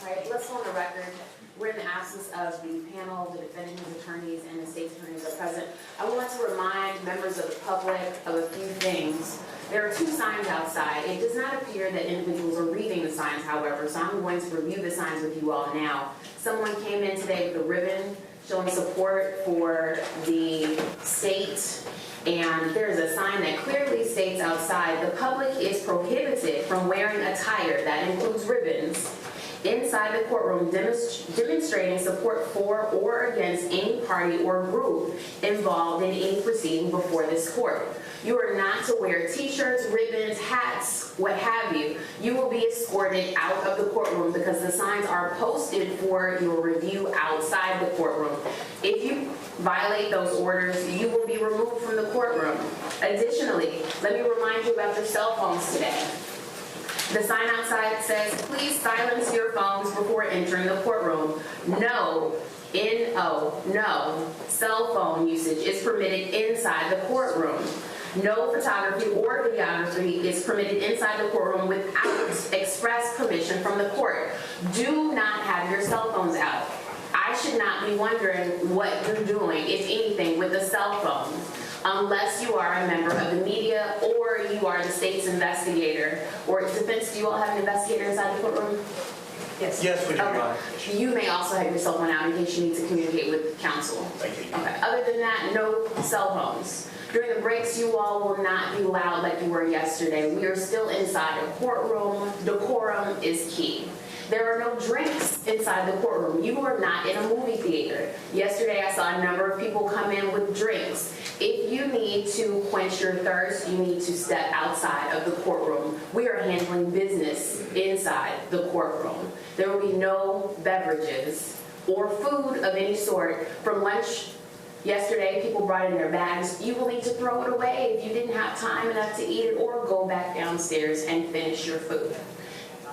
All right, let's go on the record. We're in the absence of the panel, the defendant's attorneys, and the state's attorneys are present. I want to remind members of the public of a few things. There are 2 signs outside. It does not appear that individuals are reading the signs, however, so I'm going to review the signs with you all now. Someone came in today with a ribbon showing support for the state, and there's a sign that clearly states outside, the public is prohibited from wearing attire that includes ribbons inside the courtroom demonstrating support for or against any party or group involved in any proceeding before this court. You are not to wear t-shirts, ribbons, hats, what have you. You will be escorted out of the courtroom because the signs are posted for your review outside the courtroom. If you violate those orders, you will be removed from the courtroom. Additionally, let me remind you about your cell phones today. The sign outside says, please silence your phones before entering the courtroom. No, no, cell phone usage is permitted inside the courtroom. No photography or videography is permitted inside the courtroom without express permission from the court. Do not have your cell phones out. I should not be wondering what you're doing, if anything, with a cell phone, unless you are a member of the media or you are the state's investigator. Or defense, do you all have an investigator inside the courtroom? Yes. Yes, we do. Okay. You may also have your cell phone out in case you need to communicate with counsel. Thank you. Okay. Other than that, no cell phones. During the breaks, you all will not be loud like you were yesterday. We are still inside a courtroom. Decorum is key. There are no drinks inside the courtroom. You are not in a movie theater. Yesterday, I saw a number of people come in with drinks. If you need to quench your thirst, you need to step outside of the courtroom. We are handling business inside the courtroom. There will be no beverages or food of any sort. From lunch yesterday, people brought in their bags. You will need to throw it away if you didn't have time enough to eat it, or go back downstairs and finish your food.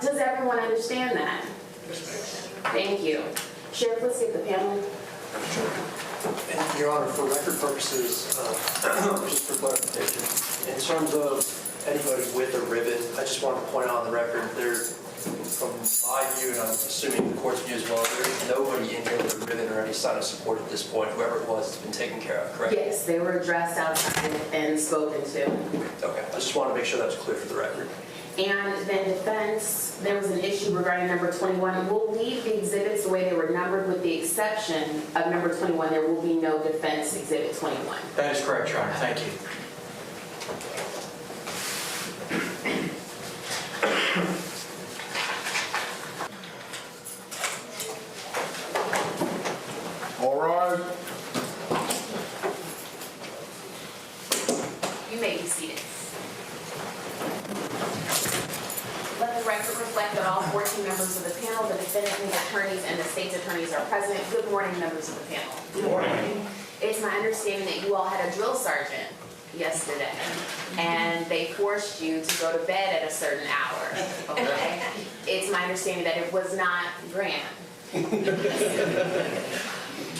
Does everyone understand that? Thank you. Sheriff, let's get the panel. And Your Honor, for record purposes, just for clarification, in terms of anybody with a ribbon, I just want to point out on the record, from my view, and I'm assuming the court's view as well, there is nobody in here with a ribbon or any sign of support at this point. Whoever it was has been taken care of, correct? Yes, they were addressed outside and spoken to. Okay, I just want to make sure that's clear for the record. And then defense, there was an issue regarding number 21. We'll leave the exhibits the way they were numbered, with the exception of number 21. There will be no defense exhibit 21. That is correct, Your Honor. Thank you. All right. You may be seated. Let the record reflect that all 14 members of the panel, the defendant's attorneys, and the state's attorneys are present. Good morning, members of the panel. Good morning. It's my understanding that you all had a drill sergeant yesterday, and they forced you to go to bed at a certain hour, okay? It's my understanding that it was not Grant.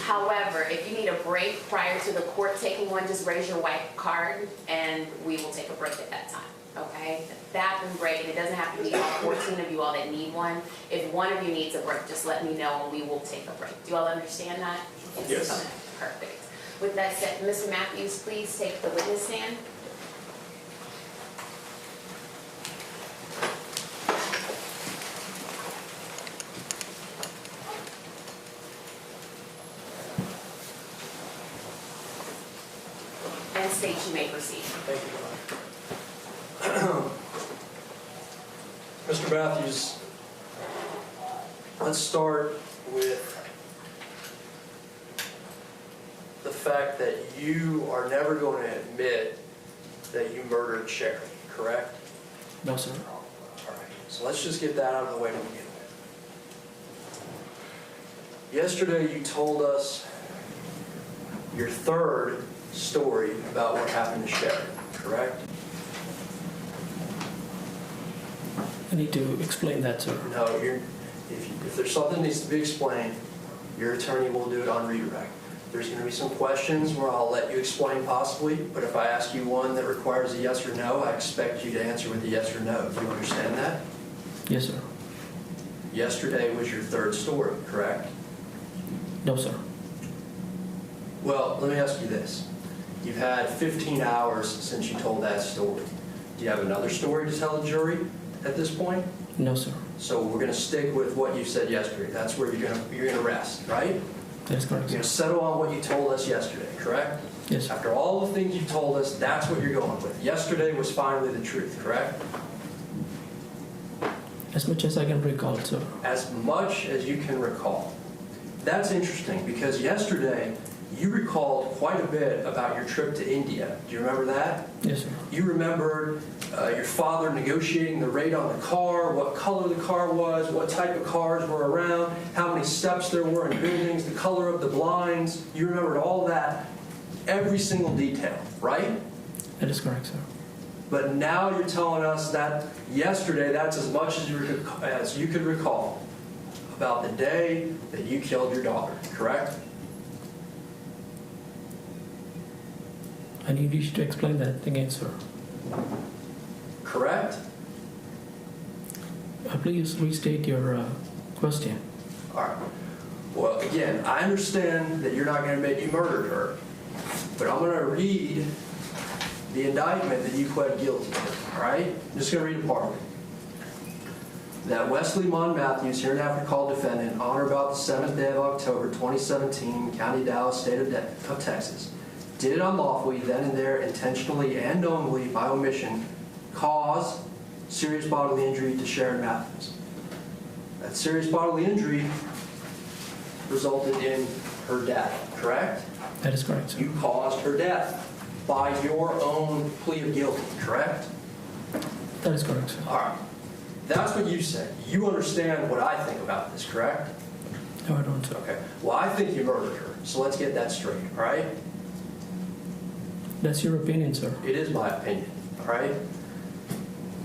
However, if you need a break prior to the court taking one, just raise your white card, and we will take a break at that time. Okay, bathroom break, and it doesn't have to be all 14 of you all that need one. If one of you needs a break, just let me know and we will take a break. Do you all understand that? Yes. Okay, perfect. With that said, Mr. Mathews, please take the witness stand. And state you may proceed. Thank you, Your Honor. Mr. Mathews, let's start with the fact that you are never going to admit that you murdered Sherry, correct? No, sir. All right, so let's just get that out of the way to begin with. Yesterday you told us your third story about what happened to Sherry, correct? I need to explain that, sir. No, if there's something that needs to be explained, your attorney will do it on redirect. There's going to be some questions where I'll let you explain possibly, but if I ask you one that requires a yes or no, I expect you to answer with a yes or no. Do you understand that? Yes, sir. Yesterday was your third story, correct? No, sir. Well, let me ask you this. You've had 15 hours since you told that story. Do you have another story to tell the jury at this point? No, sir. So we're going to stick with what you said yesterday. That's where you're going to rest, right? That is correct, You're going sir. to settle on what you told us yesterday, correct? Yes, sir. After all the things you told us, that's what you're going with. Yesterday was finally the truth, correct? As much as I can recall, sir. As much as you can recall. That's interesting because yesterday you recalled quite a bit about your trip to India. Do you remember that? Yes, sir. You remembered your father negotiating the rate on the car, what color the car was, what type of cars were around, how many steps there were in buildings, the color of the blinds. You remembered all that, every single detail, right? That is correct, sir. But now you're telling us that yesterday, that's as much as you could recall about the day that you killed your daughter, correct? I need you to explain that again, sir. Correct? Please restate your question. All right. Well, again, I understand that you're not going to admit you murdered her, but I'm going to read the indictment that you pled guilty to, all right? I'm just going to read a part of it. That Wesley Mathews, hereinafter called defendant, on or about the 7th day of October 2017, County Dallas, State of Texas, did unlawfully, then and there, intentionally and knowingly, by omission, cause serious bodily injury to Sharon Mathews. That serious bodily injury resulted in her death, correct? That is correct, sir. You caused her death by your own plea of guilty, correct? That is correct, sir. All right. That's what you said. You understand what I think about this, correct? No, I don't, sir. Okay. Well, I think you murdered her, so let's get that straight, all right? That's your opinion, sir. It is my opinion, all right?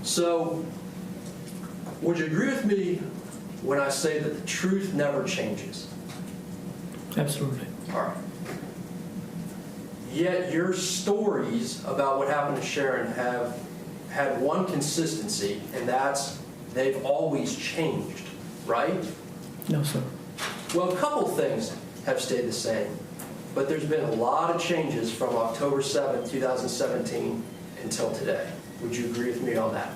So, would you agree with me when I say that the truth never changes? Absolutely. All right. Yet your stories about what happened to Sharon have had one consistency, and that's they've always changed, right? No, sir. Well, a couple things have stayed the same, but there's been a lot of changes from October 7th, 2017 until today. Would you agree with me on that?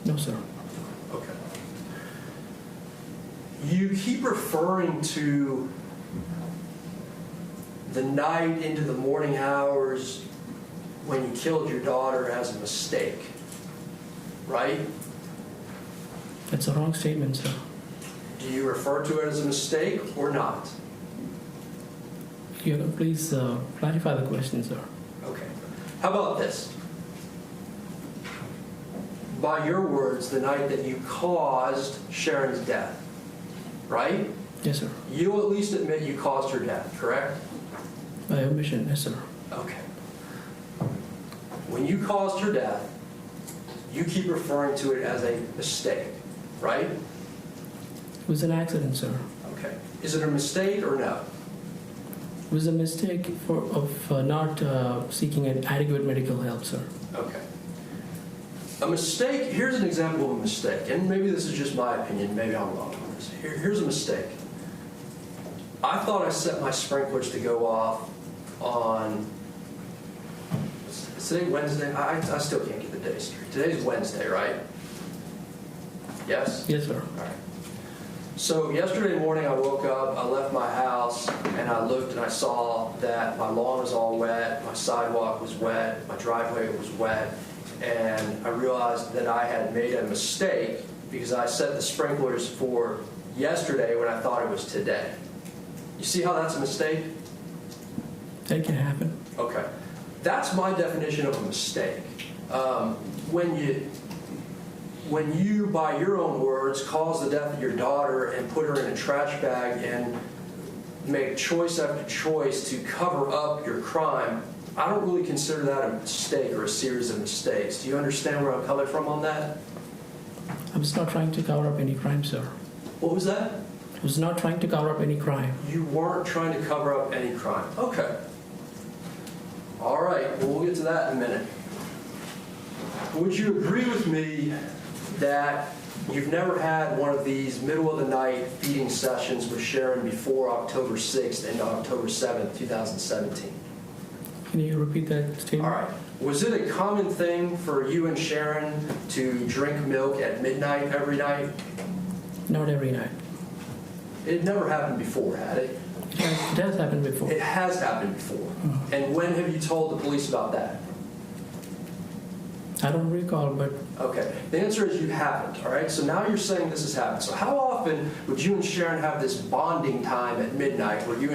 No, sir. Okay. You keep referring to the night into the morning hours when you killed your daughter as a mistake, right? That's a wrong statement, sir. Do you refer to it as a mistake or not? Please clarify the question, sir. Okay. How about this? By your words, the night that you caused Sharon's death, right? Yes, sir. You at least admit you caused her death, correct? By omission, yes, sir. Okay. When you caused her death, you keep referring to it as a mistake, right? It was an accident, sir. Okay. Is it a mistake or no? It was a mistake of not seeking an adequate medical help, sir. Okay. A mistake, here's an example of a mistake, and maybe this is just my opinion, maybe I'm wrong on this. Here's a mistake. I thought I set my sprinklers to go off on, is today Wednesday? I still can't get the day straight. Today's Wednesday, right? Yes? Yes, sir. All right. So yesterday morning I woke up, I left my house, and I looked and I saw that my lawn was all wet, my sidewalk was wet, my driveway was wet, and I realized that I had made a mistake because I set the sprinklers for yesterday when I thought it was today. You see how that's a mistake? That can happen. Okay. That's my definition of a mistake. When you, by your own words, cause the death of your daughter and put her in a trash bag and make choice after choice to cover up your crime, I don't really consider that a mistake or a series of mistakes. Do you understand where I'm coming from on that? I was not trying to cover up any crime, sir. What was that? I was not trying to cover up any crime. You weren't trying to cover up any crime. Okay. All right. Well, we'll get to that in a minute. Would you agree with me that you've never had one of these middle of the night feeding sessions with Sharon before October 6th and October 7th, 2017. Can you repeat that statement? All right. Was it a common thing for you and Sharon to drink milk at midnight every night? Not every night. It never happened before, had it? It has happened before. It has happened before. And when have you told the police about that? I don't recall, but Okay. The answer is you haven't, all right? So now you're saying this has happened. So how often would you and Sharon have this bonding time at midnight where you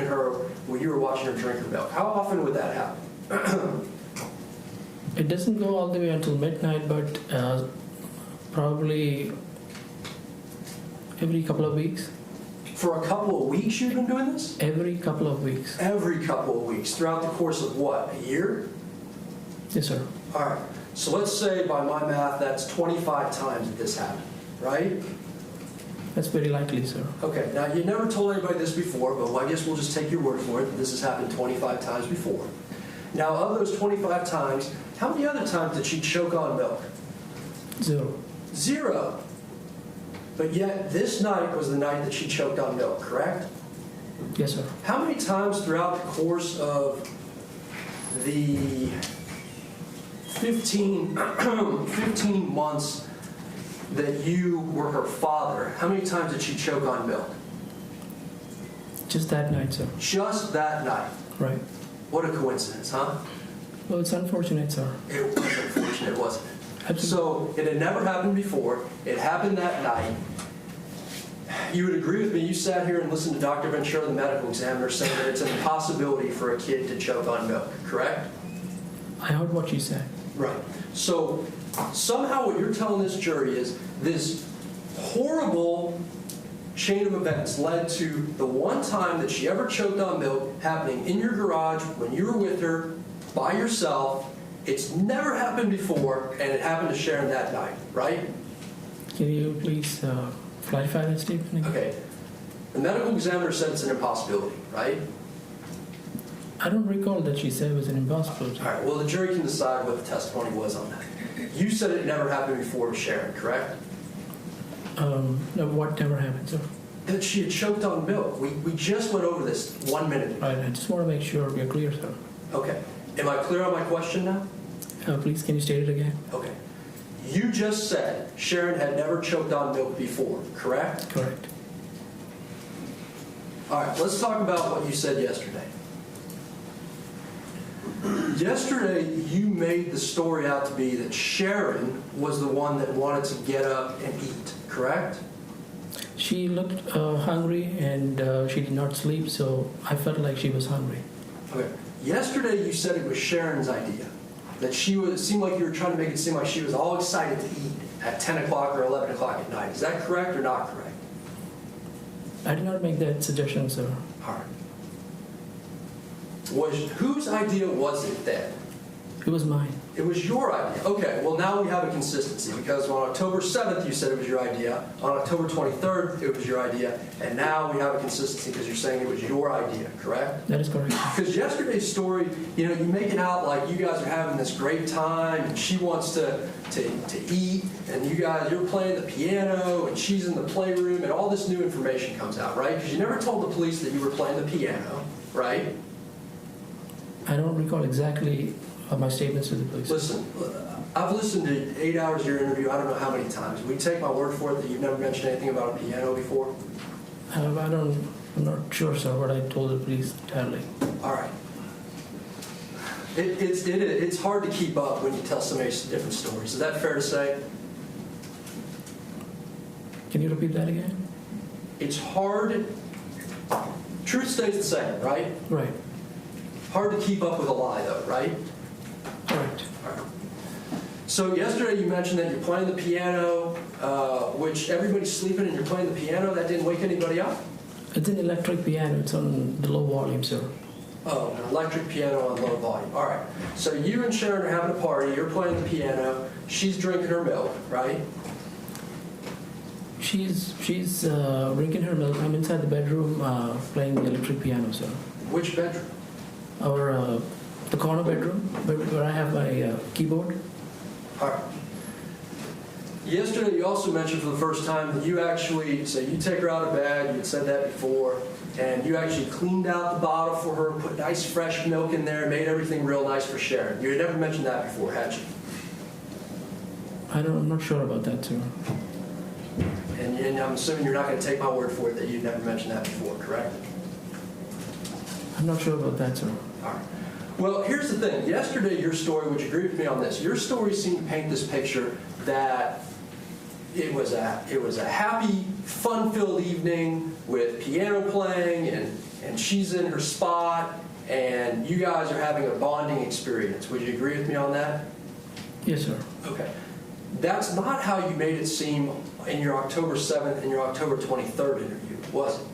were watching her drink her milk? How often would that happen? it doesn't go all the way until midnight, but probably every couple of weeks. For a couple of weeks you've been doing this? Every couple of weeks. Every couple of weeks. Throughout the course of what, a year? Yes, sir. All right. So let's say by my math that's 25 times that this happened, right? That's very likely, sir. Okay, now you never told anybody this before, but I guess we'll just take your word for it that this has happened 25 times before. Now, of those 25 times, how many other times did she choke on milk? 0. 0. But yet, this night was the night that she choked on milk, correct? Yes, sir. How many times throughout the course of the 15 months that you were her father, how many times did she choke on milk? Just that night, sir. Just that night. Right. What a coincidence, huh? Well, it's unfortunate, sir. It was unfortunate, wasn't it? Absolutely. So it had never happened before. It happened that night. You would agree with me. You sat here and listened to Dr. Ventura, the medical examiner, saying that it's an impossibility for a kid to choke on milk, correct? I heard what you said. Right. So somehow what you're telling this jury is this horrible chain of events led to the one time that she ever choked on milk happening in your garage when you were with her by yourself. It's never happened before, and it happened to Sharon that night, right? Can you please clarify that statement again? Okay. The medical examiner said it's an impossibility, right? I don't recall that she said it was an impossibility. All right. Well, the jury can decide what the testimony was on that. You said it never happened before to Sharon, correct? No, what never happened, sir? That she had choked on milk. We just went over this 1 minute ago. Right, I just want to make sure we're clear, sir. Okay. Am I clear on my question now? Please, can you state it again? Okay. You just said Sharon had never choked on milk before, correct? Correct. All right, let's talk about what you said yesterday. Yesterday, you made the story out to be that Sharon was the one that wanted to get up and eat, correct? She looked hungry and she did not sleep, so I felt like she was hungry. Okay. Yesterday, you said it was Sharon's idea. That it seemed like you were trying to make it seem like she was all excited to eat at 10 o'clock or 11 o'clock at night. Is that correct or not correct? I did not make that suggestion, sir. All right. Whose idea was it then? It was mine. It was your idea. Okay, well now we have a consistency because on October 7th you said it was your idea, on October 23rd it was your idea, and now we have a consistency because you're saying it was your idea, correct? That is correct. Because yesterday's story, you make it out like you guys are having this great time and she wants to eat and you're playing the piano and she's in the playroom and all this new information comes out, right? Because you never told the police that you were playing the piano, right? I don't recall exactly my statements to the police. Listen, I've listened to 8 hours of your interview, I don't know how many times. Will you take my word for it that you've never mentioned anything about a piano before? I'm not sure, sir, what I told the police entirely. All right. It's hard to keep up when you tell so many different stories. Is that fair to say? Can you repeat that again? It's hard. Truth stays the same, right? Right. Hard to keep up with a lie, though, right? Correct. All right. So yesterday you mentioned that you're playing the piano, which everybody's sleeping and you're playing the piano. That didn't wake anybody up? It's an electric piano. It's on the low volume, sir. Oh, an electric piano on low volume. All right. So you and Sharon are having a party. You're playing the piano. She's drinking her milk, right? She's drinking her milk. I'm inside the bedroom playing the electric piano, sir. Which bedroom? The corner bedroom where I have my keyboard. All right. Yesterday, you also mentioned for the first time that you actually, so you take her out of bed, you had said that before, and you actually cleaned out the bottle for her, put nice fresh milk in there, made everything real nice for Sharon. You had never mentioned that before, had you? I'm not sure about that, sir. And I'm assuming you're not going to take my word for it that you'd never mentioned that before, correct? I'm not sure about that, sir. All right. Well, here's the thing. Yesterday, your story, would you agree with me on this? Your story seemed to paint this picture that it was a happy, fun-filled evening with piano playing, and she's in her spot, and you guys are having a bonding experience. Would you agree with me on that? Yes, sir. Okay. That's not how you made it seem in your October 7th and your October 23rd interview, was it?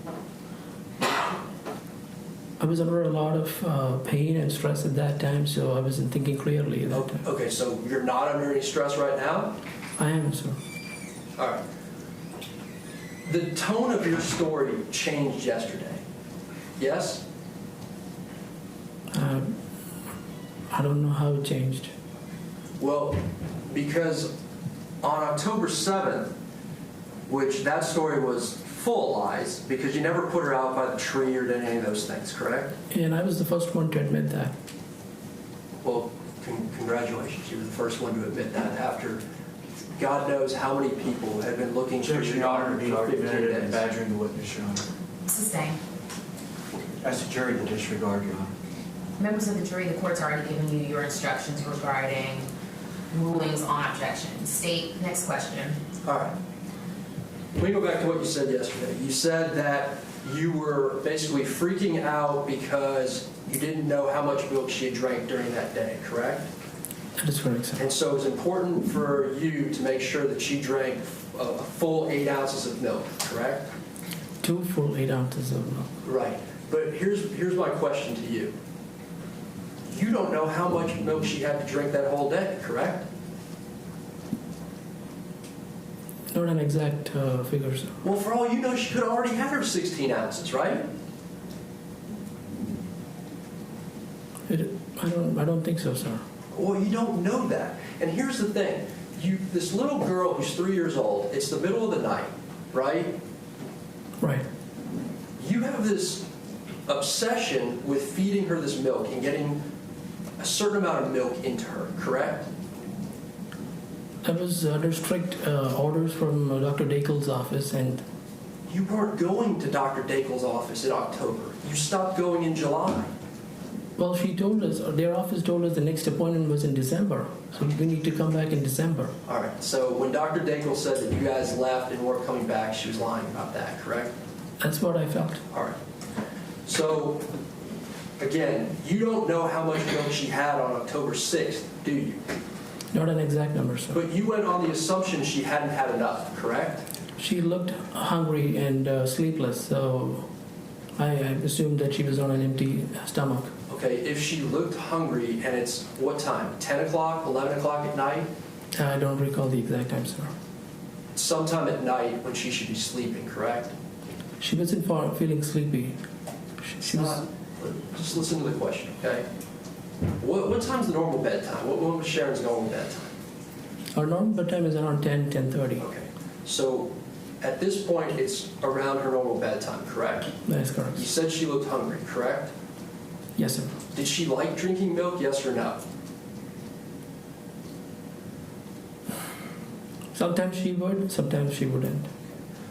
I was under a lot of pain and stress at that time, so I wasn't thinking clearly at that time. Okay, so you're not under any stress right now? I am, sir. All right. The tone of your story changed yesterday. Yes? I don't know how it changed. Well, because on October 7th, which that story was full of lies, because you never put her out by the tree or did any of those things, correct? And I was the first one to admit that. Well, congratulations. You were the first one to admit that after God knows how many people had been looking for Objection, your Your Honor, daughter be for 15 argumentative and days. badgering the witness, Your Honor. Sustained. Ask the jury to disregard, Your Honor. Members of the jury, the court's already given you your instructions regarding rulings on objection. State, next question. All right. Let me go back to what you said yesterday. You said that you were basically freaking out because you didn't know how much milk she had drank during that day, correct? That is correct, sir. And so it was important for you to make sure that she drank a full 8 ounces of milk, correct? 2 full 8 ounces of milk. Right. But here's my question to you. You don't know how much milk she had to drink that whole day, correct? Not an exact figure, sir. Well, for all you know, she could have already had her 16 ounces, right? I don't think so, sir. Well, you don't know that. And here's the thing. This little girl who's 3 years old, it's the middle of the night, right? Right. You have this obsession with feeding her this milk and getting a certain amount of milk into her, correct? I was under strict orders from Dr. Dakel's office, and You weren't going to Dr. Dakel's office in October. You stopped going in July. well, she told us, their office told us the next appointment was in December, so we need to come back in December. All right, so when Dr. Dakel said that you guys left and weren't coming back, she was lying about that, correct? That's what I felt. All right. So, again, you don't know how much milk she had on October 6th, do you? Not an exact number, sir. But you went on the assumption she hadn't had enough, correct? She looked hungry and sleepless, so I assumed that she was on an empty stomach. Okay, if she looked hungry and it's what time? 10 o'clock, 11 o'clock at night? I don't recall the exact time, sir. Sometime at night when she should be sleeping, correct? She wasn't feeling sleepy. She was. Not- Just listen to the question, okay? What time's the normal bedtime? What was Sharon's normal bedtime? Our normal bedtime is around 10:30. Okay, so at this point, it's around her normal bedtime, correct? That is correct. You said she looked hungry, correct? Yes, sir. Did she like drinking milk, yes or no? Sometimes she would, sometimes she wouldn't.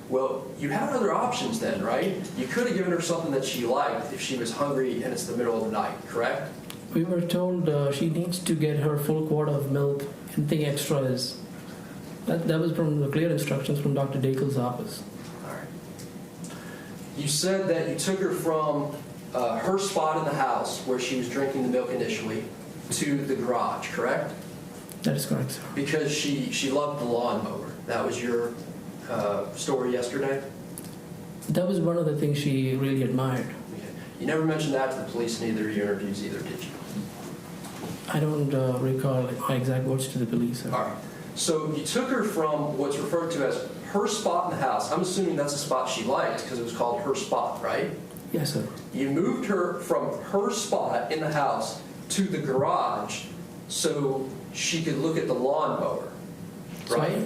Well, you had other options then, right? You could have given her something that she liked if she was hungry and it's the middle of the night, correct? We were told she needs to get her full quart of milk. Anything extra is. That was from the clear instructions from Dr. Dakel's office. All right. You said that you took her from her spot in the house where she was drinking the milk initially to the garage, correct? That is correct, sir. Because she loved the lawnmower. That was your story yesterday? That was one of the things she really admired. Okay. You never mentioned that to the police in either of your interviews either, did you? I don't recall my exact words to the police, sir. All right. So you took her from what's referred to as her spot in the house. I'm assuming that's a spot she liked because it was called her spot, right? Yes, sir. You moved her from her spot in the house to the garage so she could look at the lawnmower, right?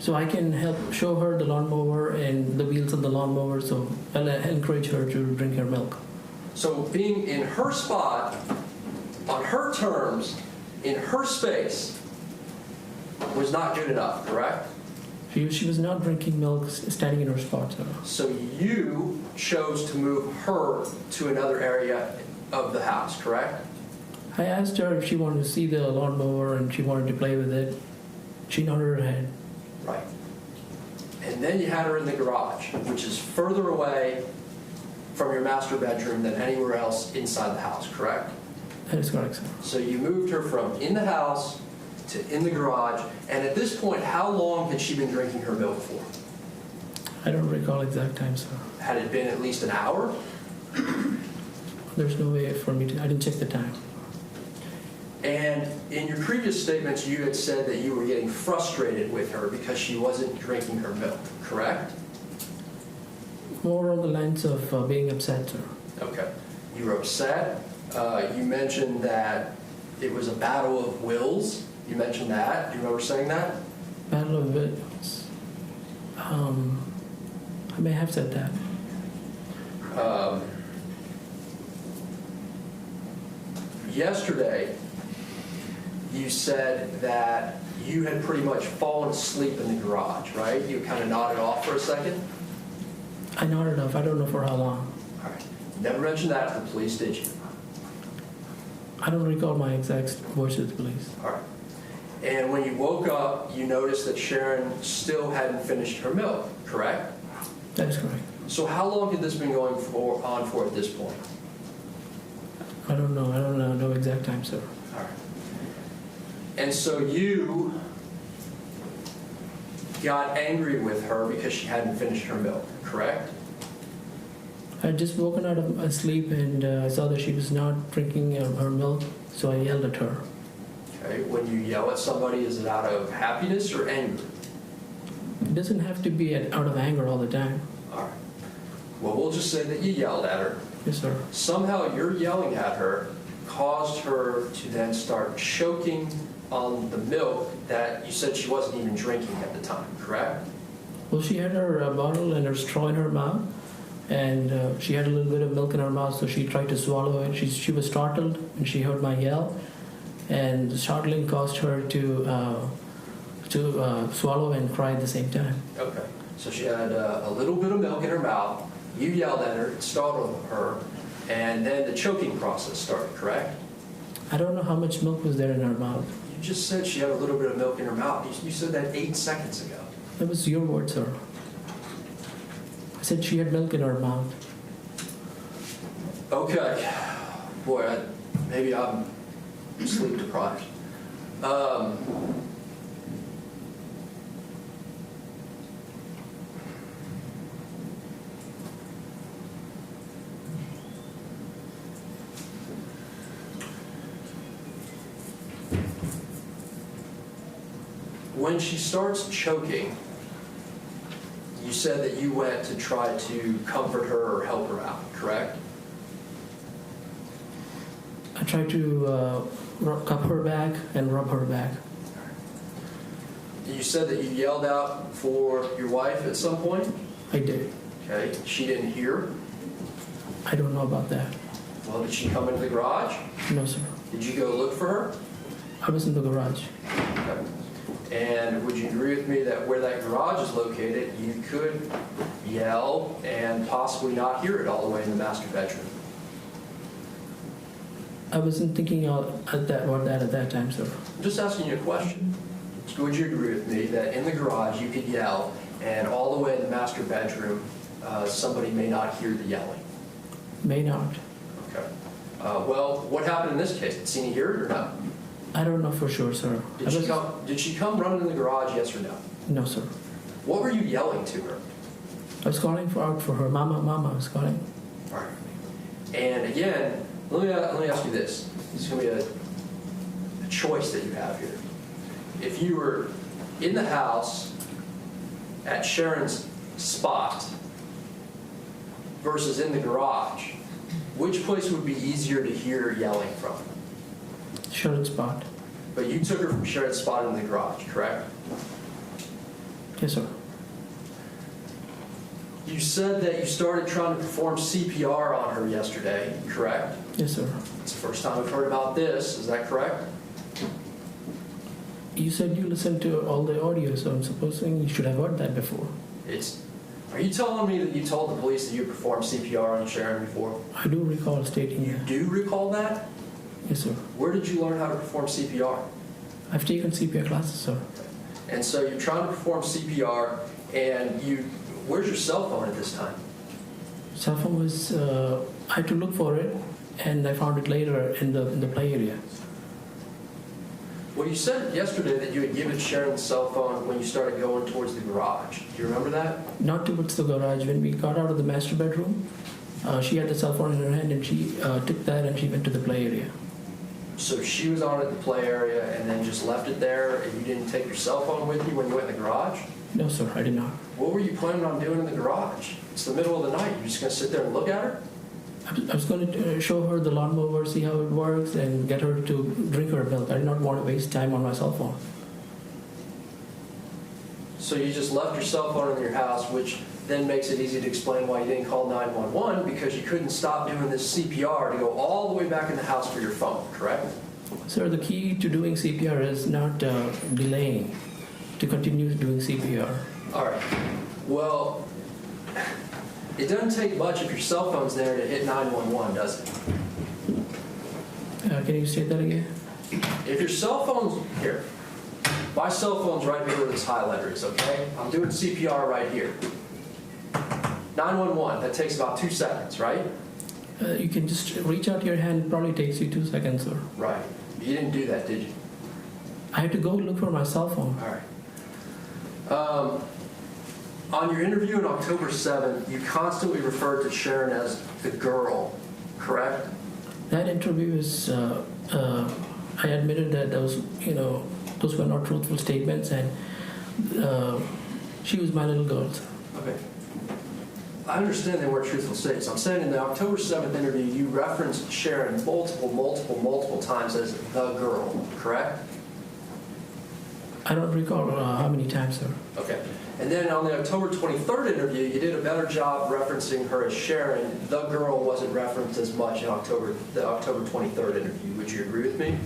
So I can help show her the lawnmower and the wheels of the lawnmower, so I'll encourage her to drink her milk. So being in her spot, on her terms, in her space, was not good enough, correct? She was not drinking milk standing in her spot, sir. So you chose to move her to another area of the house, correct? I asked her if she wanted to see the lawnmower and she wanted to play with it. She nodded her head. Right. And then you had her in the garage, which is further away from your master bedroom than anywhere else inside the house, correct? That is correct, sir. So you moved her from in the house to in the garage, and at this point, how long had she been drinking her milk for? I don't recall exact time, sir. Had it been at least an hour? There's no way for me to, I didn't check the time. And in your previous statements, you had said that you were getting frustrated with her because she wasn't drinking her milk, correct? More on the lines of being upset, sir. Okay. You were upset. You mentioned that it was a battle of wills. You mentioned that. Do you remember saying that? Battle of Wills. I may have said that. Yesterday, you said that you had pretty much fallen asleep in the garage, right? You kind of nodded off for a second. I nodded off. I don't know for how long. All right. Never mentioned that to the police, did you? I don't recall my exact voice to the police. All right. And when you woke up, you noticed that Sharon still hadn't finished her milk, correct? That is correct. So how long had this been going on for at this point? I don't know. I don't know no exact time, sir. All right. And so you got angry with her because she hadn't finished her milk, correct? I had just woken out of my sleep and I saw that she was not drinking her milk, so I yelled at her. Okay. When you yell at somebody, is it out of happiness or anger? It doesn't have to be out of anger all the time. All right. Well, we'll just say that you yelled at her. Yes, sir. Somehow your yelling at her caused her to then start choking on the milk that you said she wasn't even drinking at the time, correct? Well, she had her bottle and her straw in her mouth, and she had a little bit of milk in her mouth, so she tried to swallow it. She was startled, and she heard my yell, and the startling caused her to swallow and cry at the same time. Okay. So she had a little bit of milk in her mouth. You yelled at her, it startled her, and then the choking process started, correct? I don't know how much milk was there in her mouth. You just said she had a little bit of milk in her mouth. You said that 8 seconds ago. That was your word, sir. I said she had milk in her mouth. Okay. Boy, maybe I'm sleep deprived. When she starts choking, you said that you went to try to comfort her or help her out, correct? I tried to cup her back and rub her back. You said that you yelled out for your wife at some point? I did. Okay. She didn't hear? I don't know about that. Well, did she come into the garage? No, sir. Did you go look for her? I was in the garage. Okay. And would you agree with me that where that garage is located, you could yell and possibly not hear it all the way in the master bedroom? I wasn't thinking about that at that time, sir. I'm just asking you a question. Would you agree with me that in the garage you could yell and all the way in the master bedroom somebody may not hear the yelling? May not. Okay. Well, what happened in this case? Did Sini hear it or not? I don't know for sure, sir. Did she come running in the garage, yes or no? No, sir. What were you yelling to her? I was calling out for her. Mama, Mama, I was calling. All right. And again, let me ask you this. This is going to be a choice that you have here. If you were in the house at Sharon's spot versus in the garage, which place would be easier to hear yelling from? Sharon's spot. But you took her from Sharon's spot in the garage, correct? Yes, sir. You said that you started trying to perform CPR on her yesterday, correct? Yes, sir. It's the first time we've heard about this, is that correct? You said you listened to all the audio, so I'm supposing you should have heard that before. Are you telling me that you told the police that you performed CPR on Sharon before? I do recall stating You that. do recall that? Yes, sir. Where did you learn how to perform CPR? I've taken CPR classes, sir. And so you're trying to perform CPR, and where's your cell phone at this time? Cell phone was, I had to look for it, and I found it later in the play area. Well, you said yesterday that you had given Sharon the cell phone when you started going towards the garage. Do you remember that? Not towards the garage. When we got out of the master bedroom, she had the cell phone in her hand, and she took that and she went to the play area. So she was on at the play area and then just left it there, and you didn't take your cell phone with you when you went in the garage? No, sir, I did not. What were you planning on doing in the garage? It's the middle of the night. You're just going to sit there and look at her? I was going to show her the lawnmower, see how it works, and get her to drink her milk. I did not want to waste time on my cell phone. So you just left your cell phone in your house, which then makes it easy to explain why you didn't call 911, because you couldn't stop doing this CPR to go all the way back in the house for your phone, correct? Sir, the key to doing CPR is not delaying, to continue doing CPR. All right. Well, it doesn't take much if your cell phone's there to hit 911, does it? Can you state that again? If your cell phone's here, my cell phone's right here where this highlighter is, okay? I'm doing CPR right here. 911, that takes about 2 seconds, right? You can just reach out your hand. It probably takes you 2 seconds, sir. Right. You didn't do that, did you? I had to go look for my cell phone. All right. On your interview on October 7th, you constantly referred to Sharon as the girl, correct? That interview is, I admitted that those were not truthful statements, and she was my little girl. Okay. I understand they weren't truthful statements. I'm saying in the October 7th interview, you referenced Sharon multiple times as the girl, correct? I don't recall how many times, sir. Okay. And then on the October 23rd interview, you did a better job referencing her as Sharon. The girl wasn't referenced as much in the October 23rd interview. Would you agree with me?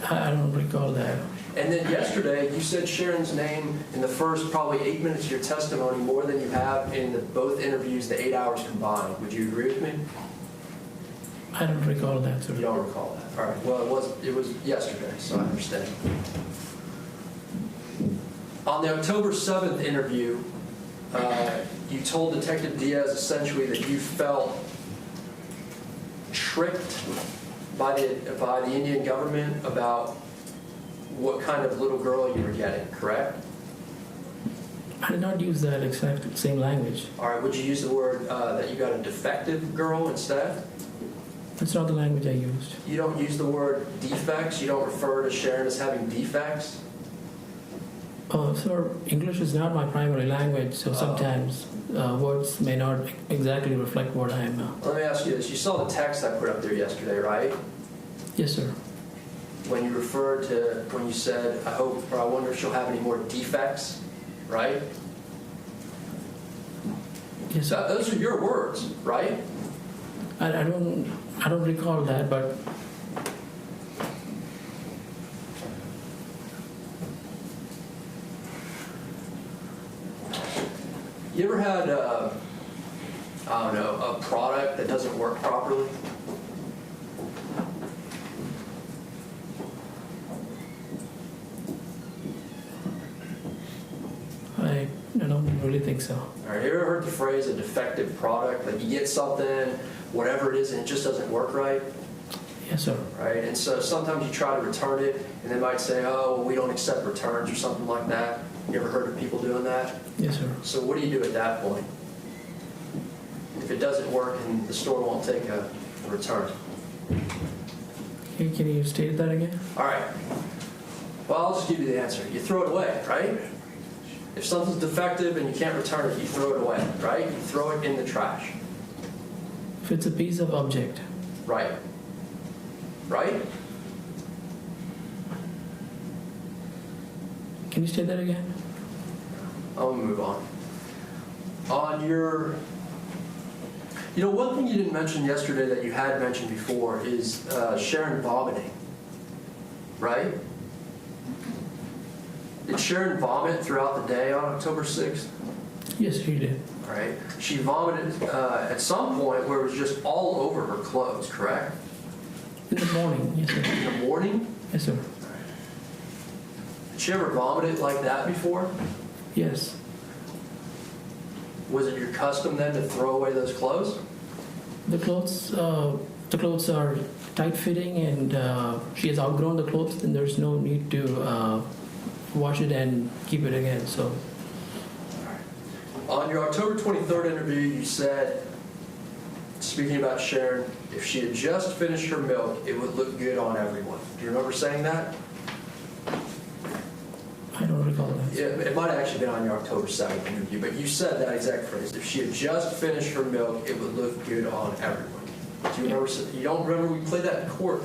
I don't recall that. And then yesterday, you said Sharon's name in the first probably 8 minutes of your testimony more than you have in both interviews, the 8 hours combined. Would you agree with me? I don't recall that, sir. You don't recall that. All right. Well, it was yesterday, so I understand. On the October 7th interview, you told Detective Diaz essentially that you felt tricked by the Indian government about what kind of little girl you were getting, correct? I did not use that exact same language. All right. Would you use the word that you got a defective girl instead? That's not the language I used. You don't use the word defects? You don't refer to Sharon as having defects? Sir, English is not my primary language, so sometimes words may not exactly reflect what I am. Let me ask you this. You saw the text I put up there yesterday, right? Yes, sir. When you said, I hope, or I wonder if she'll have any more defects, right? Yes, sir. Those are your words, right? I don't recall that, but You ever had, a product that doesn't work properly? I don't really think so. All right, you ever heard the phrase a defective product? Like you get something, whatever it is, and it just doesn't work right? Yes, sir. Right? And so sometimes you try to return it, and they might say, oh, well, we don't accept returns or something like that. You ever heard of people doing that? Yes, sir. So what do you do at that point? If it doesn't work and the store won't take a return? Can you state that again? All right. Well, I'll just give you the answer. You throw it away, right? If something's defective and you can't return it, you throw it away, right? You throw it in the trash. If it's a piece of object. Right. Right? Can you state that again? I'll move on. On your, one thing you didn't mention yesterday that you had mentioned before is Sharon vomiting, right? Did Sharon vomit throughout the day on October 6th? Yes, she did. All right. She vomited at some point where it was just all over her clothes, correct? In the morning, yes, sir. In the morning? Yes, sir. Did she ever vomited like that before? Yes. Was it your custom then to throw away those clothes? The clothes are tight-fitting, and she has outgrown the clothes, and there's no need to wash it and keep it again. So, on your October 23rd interview, you said, speaking about Sharon, if she had just finished her milk, it would look good on everyone. Do you remember saying that? I don't recall that. It might have actually been on your October 2nd interview, but you said that exact phrase. If she had just finished her milk, it would look good on everyone. Do you remember? You don't remember we played that in court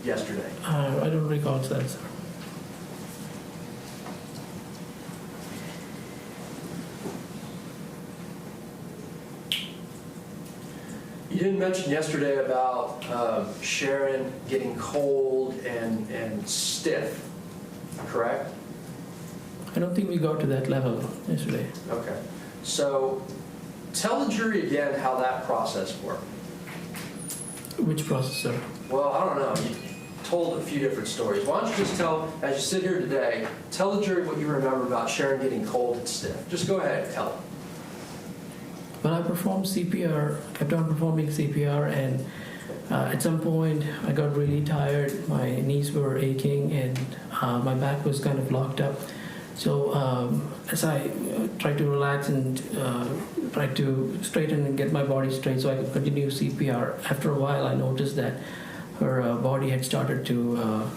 yesterday? I don't recall that, sir. You didn't mention yesterday about Sharon getting cold and stiff, correct? I don't think we got to that level yesterday. Okay. So tell the jury again how that process worked. Which process, sir? Well, I don't know. You told a few different stories. Why don't you just tell, as you sit here today, tell the jury what you remember about Sharon getting cold and stiff. Just go ahead and tell them. Well, I performed CPR, kept on performing CPR, and at some point I got really tired. My knees were aching, and my back was kind of locked up. So as I tried to relax and tried to straighten and get my body straight so I could continue CPR, after a while I noticed that her body had started to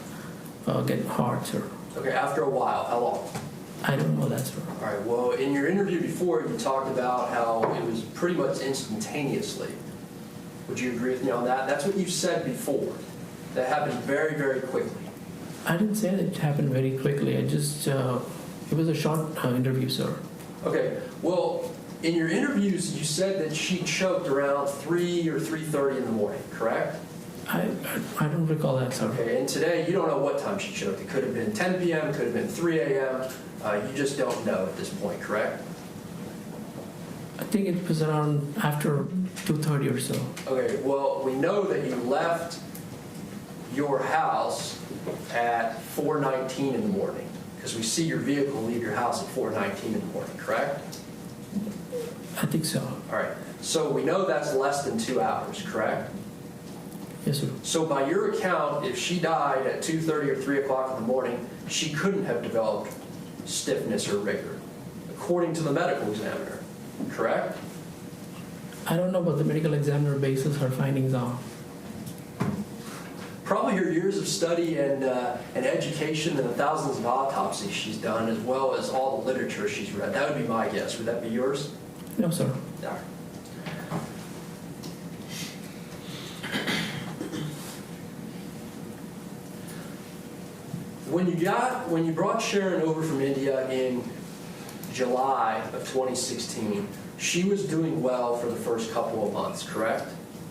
get hard, sir. Okay, after a while, how long? I don't know that, sir. All right, well, in your interview before, you talked about how it was pretty much instantaneously. Would you agree with me on that? That's what you said before. That happened very, very quickly. I didn't say that it happened very quickly. I just, it was a short interview, sir. Okay, well, in your interviews, you said that she choked around 3 or 3:30 in the morning, correct? I don't recall that, sir. Okay, and today you don't know what time she choked. It could have been 10 p.m., could have been 3 a.m. You just don't know at this point, correct? I think it was around after 2:30 or so. Okay, well, we know that you left your house at 4:19 in the morning because we see your vehicle leave your house at 4:19 in the morning, correct? I think so. All right, so we know that's less than 2 hours, correct? Yes, sir. So by your account, if she died at 2:30 or 3 o'clock in the morning, she couldn't have developed stiffness or rigor, according to the medical examiner, correct? I don't know what the medical examiner bases her findings on. Probably her years of study and education and the thousands of autopsies she's done, as well as all the literature she's read. That would be my guess. Would that be yours? No, sir. All right. When you brought Sharon over from India in July of 2016, she was doing well for the first couple of months, correct?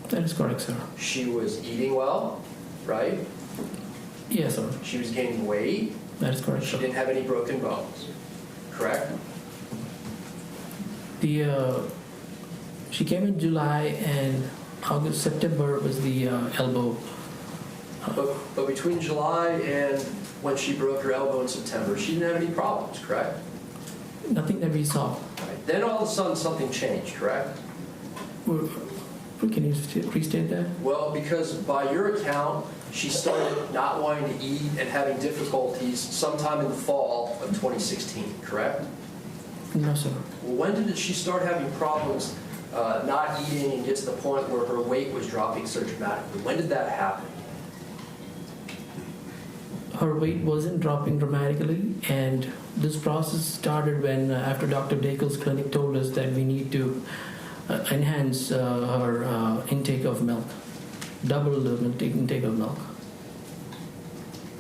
That is correct, sir. She was eating well, right? Yes, sir. She was gaining weight. That is correct, She sir. didn't have any broken bones, correct? She came in July, and August, September was the elbow. But between July and when she broke her elbow in September, she didn't have any problems, correct? Nothing that we saw. Right. Then all of a sudden something changed, correct? Can you restate that? Well, because by your account, she started not wanting to eat and having difficulties sometime in the fall of 2016, correct? No, sir. Well, when did she start having problems not eating and get to the point where her weight was dropping so dramatically? When did that happen? Her weight wasn't dropping dramatically, and this process started when, after Dr. Dakel's clinic told us that we need to enhance her intake of milk, double the intake of milk.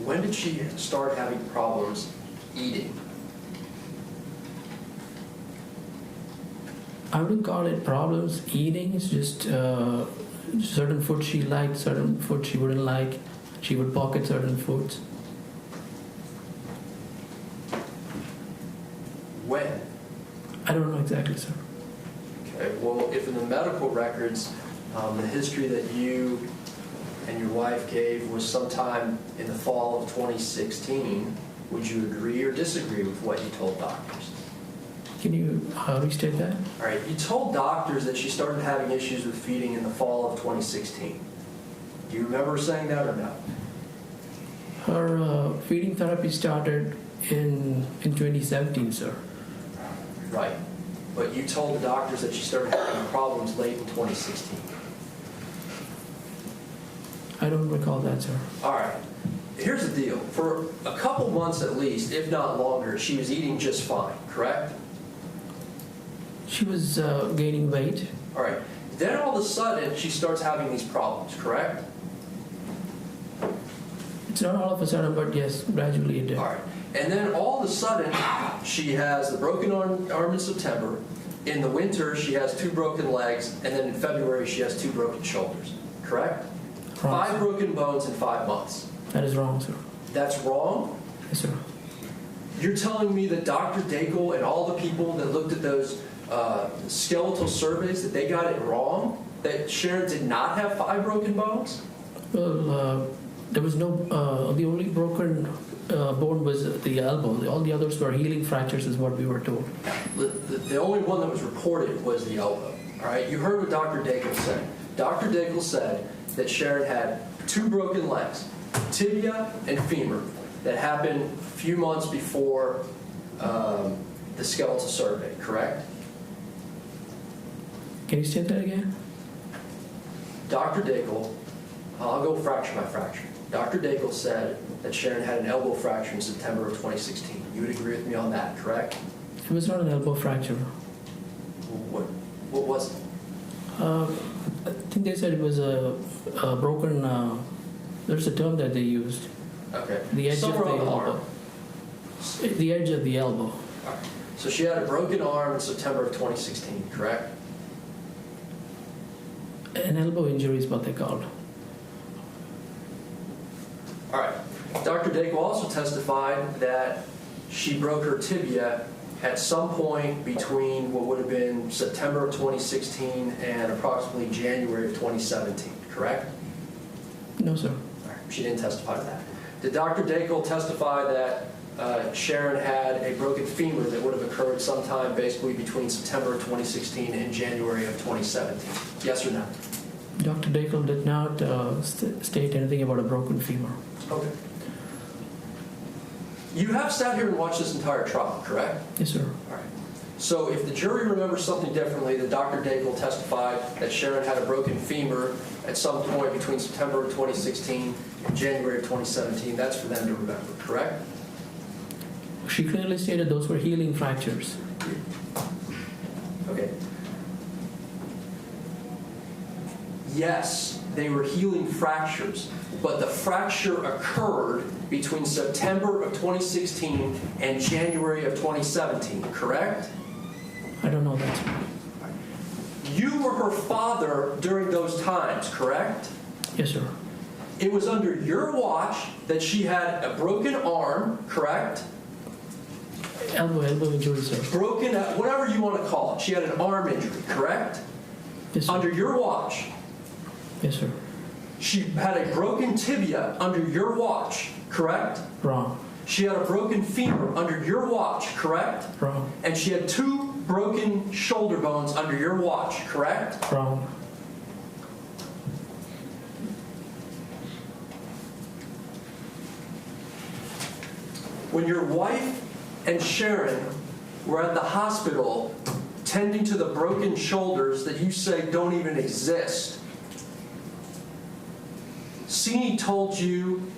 When did she start having problems eating? I wouldn't call it problems eating. It's just certain food she liked, certain food she wouldn't like. She would pocket certain foods. When? I don't know exactly, sir. Okay, well, if in the medical records, the history that you and your wife gave was sometime in the fall of 2016, would you agree or disagree with what you told doctors? Can you restate that? All right, you told doctors that she started having issues with feeding in the fall of 2016. Do you remember saying that or no? Her feeding therapy started in 2017, sir. Right. But you told the doctors that she started having problems late in 2016. I don't recall that, sir. All right. Here's the deal. For a couple months at least, if not longer, she was eating just fine, correct? She was gaining weight. All right. Then all of a sudden, she starts having these problems, correct? It's not all of a sudden, but yes, gradually it did. All right. And then all of a sudden, she has the broken arm in September. In the winter, she has 2 broken legs. And then in February, she has 2 broken shoulders, correct? Wrong, 5 broken bones in 5 months. That is wrong, sir. That's wrong? Yes, sir. You're telling me that Dr. Daigle and all the people that looked at those skeletal surveys, that they got it wrong? That Sharon did not have 5 broken bones? Well, there was no, the only broken bone was the elbow. All the others were healing fractures is what we were told. The only one that was reported was the elbow. All right, you heard what Dr. Daigle said. Dr. Daigle said that Sharon had 2 broken legs, tibia and femur, that happened a few months before the skeletal survey, correct? Can you state that again? Dr. Daigle, I'll go fracture by fracture. Dr. Daigle said that Sharon had an elbow fracture in September of 2016. You would agree with me on that, correct? It was not an elbow fracture. What was it? I think they said it was a broken, there's a term that they used. Okay. The edge Somewhere of on the the elbow. arm. The edge of the elbow. All right. So she had a broken arm in September of 2016, correct? An elbow injury is what they called. All right. Dr. Daigle also testified that she broke her tibia at some point between what would have been September of 2016 and approximately January of 2017, correct? No, sir. All right. She didn't testify to that. Did Dr. Daigle testify that Sharon had a broken femur that would have occurred sometime basically between September of 2016 and January of 2017? Yes or no? Dr. Daigle did not state anything about a broken femur. Okay. You have sat here and watched this entire trial, correct? Yes, sir. All right. So if the jury remembers something differently, that Dr. Daigle testified that Sharon had a broken femur at some point between September of 2016 and January of 2017, that's for them to remember, correct? She clearly stated those were healing fractures. Okay. Yes, they were healing fractures, but the fracture occurred between September of 2016 and January of 2017, correct? I don't know that, sir. You were her father during those times, correct? Yes, sir. It was under your watch that she had a broken arm, correct? Elbow injury, sir. Broken, whatever you want to call it. She had an arm injury, correct? Yes, sir. Under your watch. Yes, sir. She had a broken tibia under your watch, correct? Wrong. She had a broken femur under your watch, correct? Wrong. And she had 2 broken shoulder bones under your watch, correct? Wrong. When your wife and Sharon were at the hospital tending to the broken shoulders that you say don't even exist, Sini told you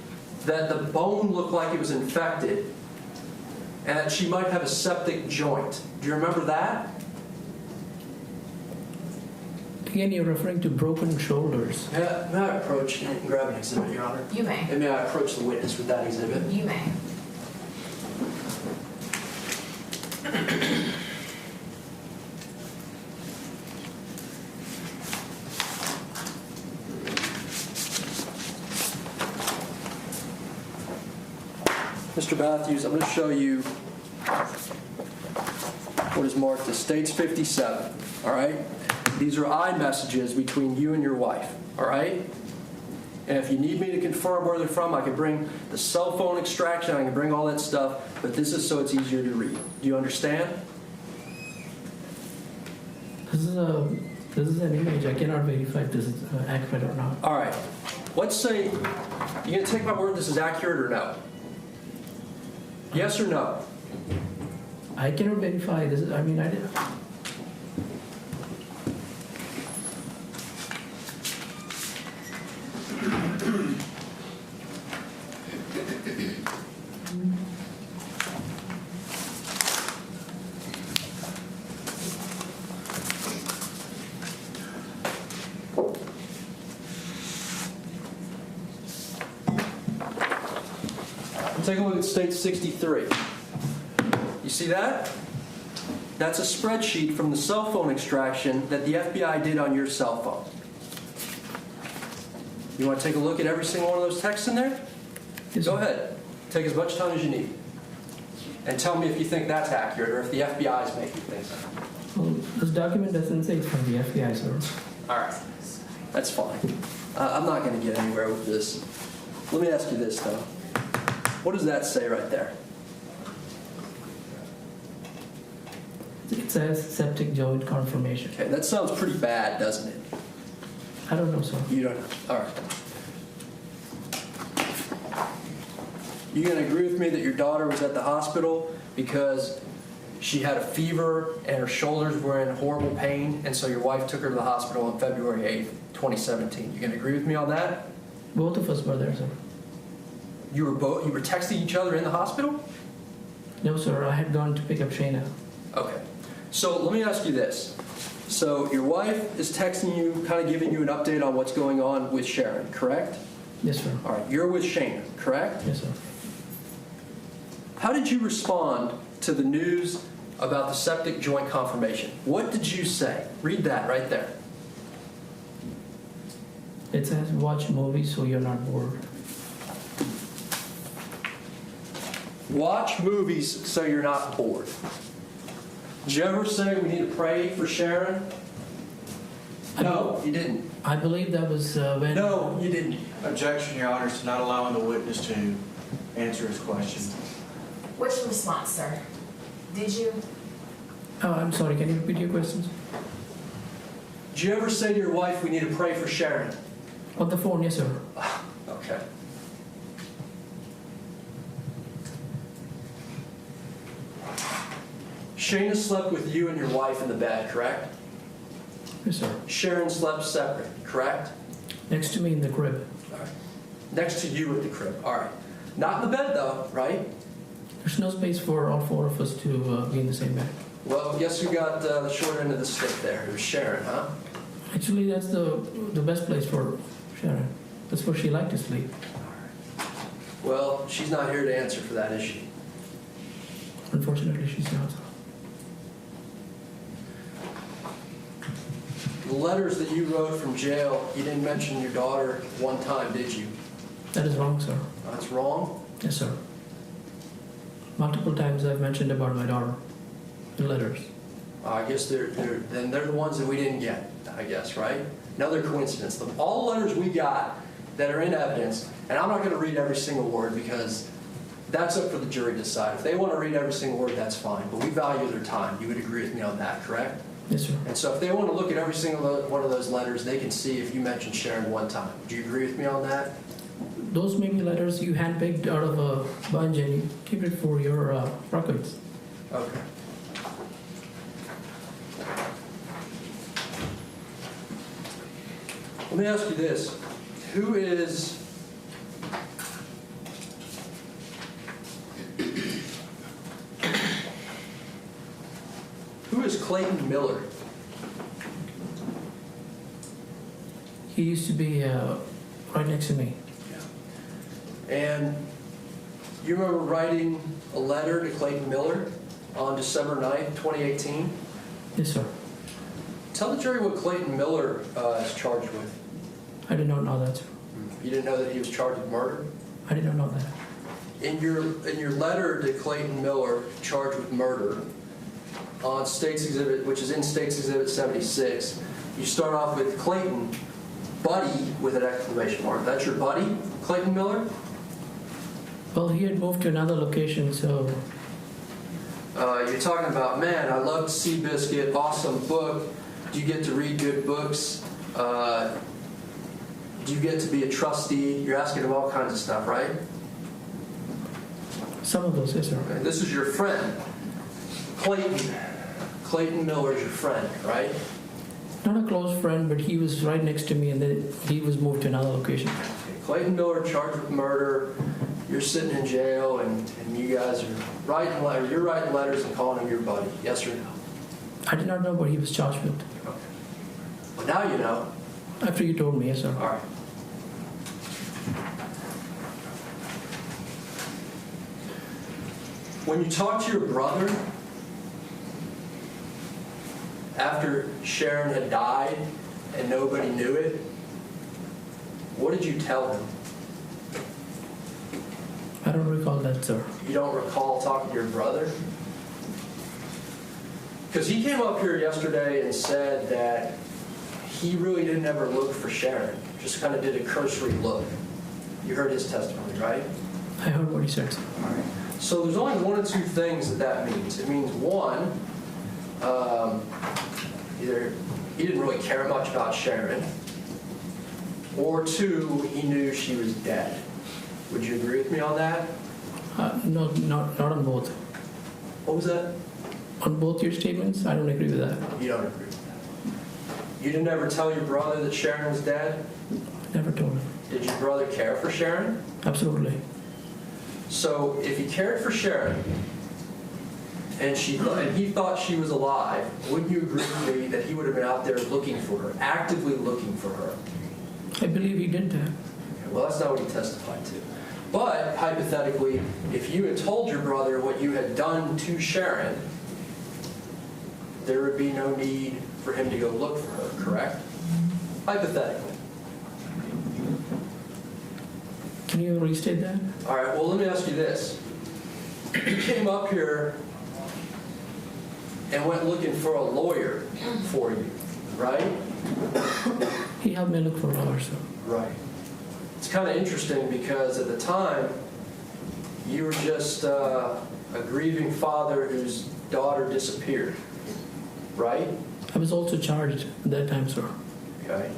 that the bone looked like it was infected and that she might have a septic joint. Do you remember that? Again, you're referring to broken shoulders. May I approach and grab an exhibit, Your Honor? You may. And may I approach the witness with that exhibit? You may. Mr. Mathews, I'm going to show you what is marked as States 57, all right? These are iMessages between you and your wife, all right? And if you need me to confirm where they're from, I can bring the cell phone extraction, I can bring all that stuff, but this is so it's easier to read. Do you understand? This is an image. I cannot verify if this is accurate or not. All right. Let's say, you going to take my word this is accurate or no? Yes or no? I cannot verify this. I mean, I did. Take a look at State 63. You see that? That's a spreadsheet from the cell phone extraction that the FBI did on your cell phone. You want to take a look at every single one of those texts in there? Yes, Go sir. ahead. Take as much time as you need. And tell me if you think that's accurate or if the FBI is making things up. Well, this document doesn't say it's from the FBI, sir. All right. That's fine. I'm not going to get anywhere with this. Let me ask you this, though. What does that say right there? It says septic joint confirmation. Okay, that sounds pretty bad, doesn't it? I don't know, sir. You don't know. All right. You going to agree with me that your daughter was at the hospital because she had a fever and her shoulders were in horrible pain, and so your wife took her to the hospital on February 8th, 2017. You going to agree with me on that? Both of us were there, sir. You were texting each other in the hospital? No, sir. I had gone to pick up Shayna. Okay. So let me ask you this. So your wife is texting you, kind of giving you an update on what's going on with Sharon, correct? Yes, sir. All right. You're with Shayna, correct? Yes, sir. How did you respond to the news about the septic joint confirmation? What did you say? Read that right there. It says watch movies so you're not bored. Watch movies so you're not bored. Did you ever say we need to pray for Sharon? No, you didn't. I believe that was when... No, you didn't. Objection, Your Honor, to not allowing the witness to answer his question. What's your response, sir? Did you? Oh, I'm sorry. Can you repeat your questions? Did you ever say to your wife, we need to pray for Sharon? On the phone, yes, sir. Okay. Shayna slept with you and your wife in the bed, correct? Yes, sir. Sharon slept separate, correct? Next to me in the crib. All right. Next to you at the crib. All right. Not in the bed, though, right? There's no space for all four of us to be in the same bed. Well, guess who got the short end of the stick there? It was Sharon, huh? Actually, that's the best place for Sharon. That's where she liked to sleep. Well, she's not here to answer for that, is she? Unfortunately, she's not. The letters that you wrote from jail, you didn't mention your daughter one time, did you? That is wrong, sir. That's wrong. Yes, sir. Multiple times I've mentioned about my daughter in letters. I guess they're the ones that we didn't get, I guess, right? Another coincidence. All the letters we got that are in evidence, and I'm not going to read every single word because that's up for the jury to decide. If they want to read every single word, that's fine, but we value their time. You would agree with me on that, correct? Yes, sir. And so if they want to look at every single one of those letters, they can see if you mentioned Sharon one time. Do you agree with me on that? Those may be letters you handpicked out of a bunch and you keep it for your records. Okay. Let me ask you this. Who is Clayton Miller? He used to be right next to me. And you remember writing a letter to Clayton Miller on December 9th, 2018? Yes, sir. Tell the jury what Clayton Miller is charged with. I did not know that, sir. You didn't know that he was charged with murder? I did not know that. In your letter to Clayton Miller, charged with murder, on State's Exhibit, which is in State's Exhibit 76, you start off with Clayton, buddy, with an exclamation mark. That's your buddy, Clayton Miller? Well, he had moved to another location, so You're talking about, man, I loved Seabiscuit, awesome book. Do you get to read good books? Do you get to be a trustee? You're asking him all kinds of stuff, right? some of those, yes, sir. Okay, this is your friend, Clayton. Clayton Miller is your friend, right? Not a close friend, but he was right next to me, and then he was moved to another location. Clayton Miller charged with murder. You're sitting in jail, and you guys are writing letters. You're writing letters and calling him your buddy. Yes or no? I did not know what he was charged with. Okay. Well, now you know. After you told me, yes, sir. All right. When you talked to your brother after Sharon had died and nobody knew it, what did you tell him? I don't recall that, sir. You don't recall talking to your brother? Because he came up here yesterday and said that he really didn't ever look for Sharon, just kind of did a cursory look. You heard his testimony, right? I heard what he said, sir. All right. So there's only one of two things that means. It means one, either he didn't really care much about Sharon, or two, he knew she was dead. Would you agree with me on that? No, not on both. What was that? On both your statements, I don't agree with that. You don't agree with that. You didn't ever tell your brother that Sharon was dead? Never told him. Did your brother care for Sharon? Absolutely. So if he cared for Sharon, and he thought she was alive, wouldn't you agree with me that he would have been out there looking for her, actively looking for her? I believe he did that. Well, that's not what he testified to. But, hypothetically, if you had told your brother what you had done to Sharon, there would be no need for him to go look for her, correct? Hypothetically. Can you restate that? All right, well, let me ask you this. You came up here and went looking for a lawyer for you, right? He helped me look for a lawyer, sir. Right. It's kind of interesting because at the time, you were just a grieving father whose daughter disappeared, right? I was also charged at that time, sir. Okay.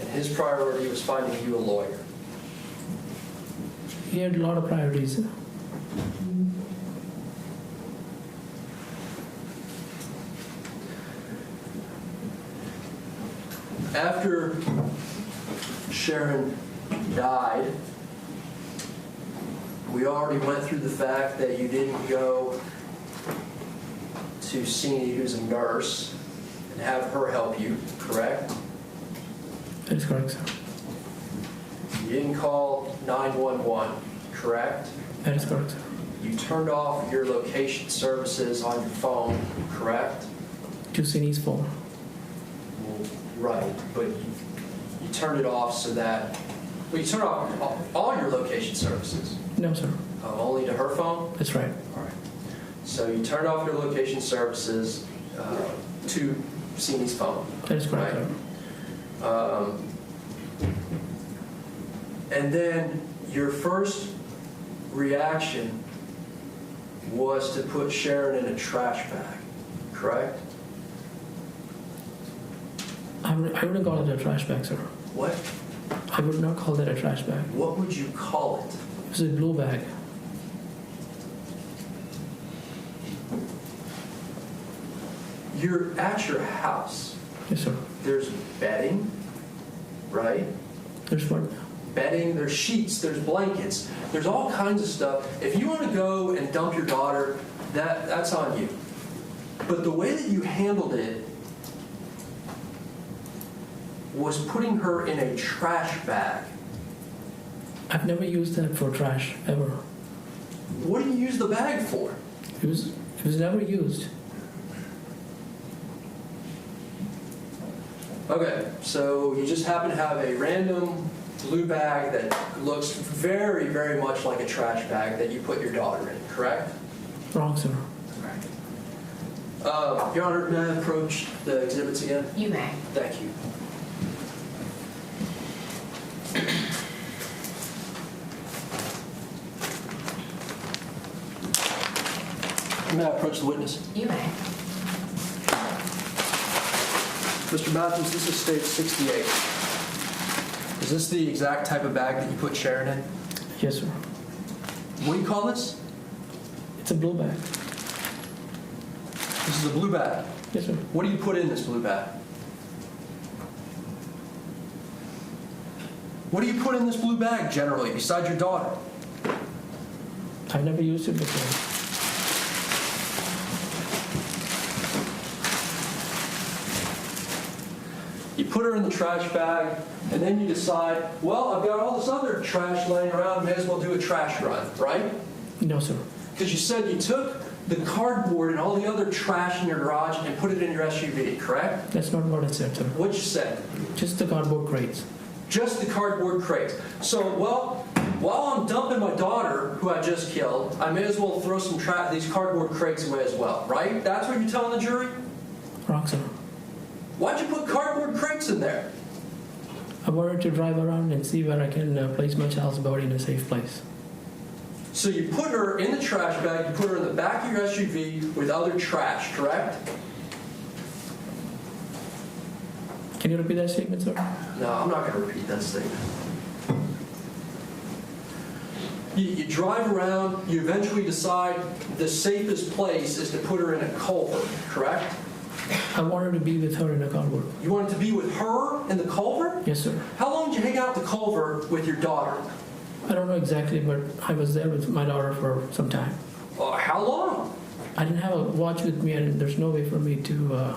And his priority was finding you a lawyer. He had a lot of priorities. After Sharon died, we already went through the fact that you didn't go to Sini, who's a nurse, and have her help you, correct? That is correct, sir. You didn't call 911, correct? That is correct, sir. You turned off your location services on your phone, correct? To Sini's phone. Right, but you turned it off so that, well, you turned off all your location services. No, sir. Only to her phone? That's right. All right. So you turned off your location services to Sini's phone. That is correct, Right. sir. And then your first reaction was to put Sharon in a trash bag, correct? I wouldn't call it a trash bag, sir. What? I would not call that a trash bag. What would you call it? It was a blue bag. You're at your house. Yes, sir. There's bedding, right? There's what? Bedding, there's sheets, there's blankets, there's all kinds of stuff. If you want to go and dump your daughter, that's on you. But the way that you handled it was putting her in a trash bag. I've never used that for trash, ever. What do you use the bag for? It was never used. Okay, so you just happen to have a random blue bag that looks very, very much like a trash bag that you put your daughter in, correct? Wrong, sir. Your Honor, may I approach the exhibits again? You may. Thank you. May I approach the witness? You may. Mr. Mathews, this is stage 68. Is this the exact type of bag that you put Sharon in? Yes, sir. What do you call this? It's a blue bag. This is a blue bag. Yes, sir. What do you put in this blue bag? What do you put in this blue bag generally, besides your daughter? I've never used it before. You put her in the trash bag, and then you decide, well, I've got all this other trash laying around, may as well do a trash run, right? No, sir. Because you said you took the cardboard and all the other trash in your garage and put it in your SUV, correct? That's not what I said, sir. What'd you say? Just the cardboard crates. Just the cardboard crates. So, well, while I'm dumping my daughter, who I just killed, I may as well throw some these cardboard crates away as well, right? That's what you're telling the jury? Wrong, sir. Why'd you put cardboard crates in there? I wanted to drive around and see where I can place my child's body in a safe place. So you put her in the trash bag, you put her in the back of your SUV with other trash, correct? Can you repeat that statement, sir? No, I'm not going to repeat that statement. You drive around, you eventually decide the safest place is to put her in a culvert, correct? I wanted to be with her in a cardboard. You wanted to be with her in the culvert? Yes, sir. How long did you hang out at the culvert with your daughter? I don't know exactly, but I was there with my daughter for some time. How long? I didn't have a watch with me, and there's no way for me to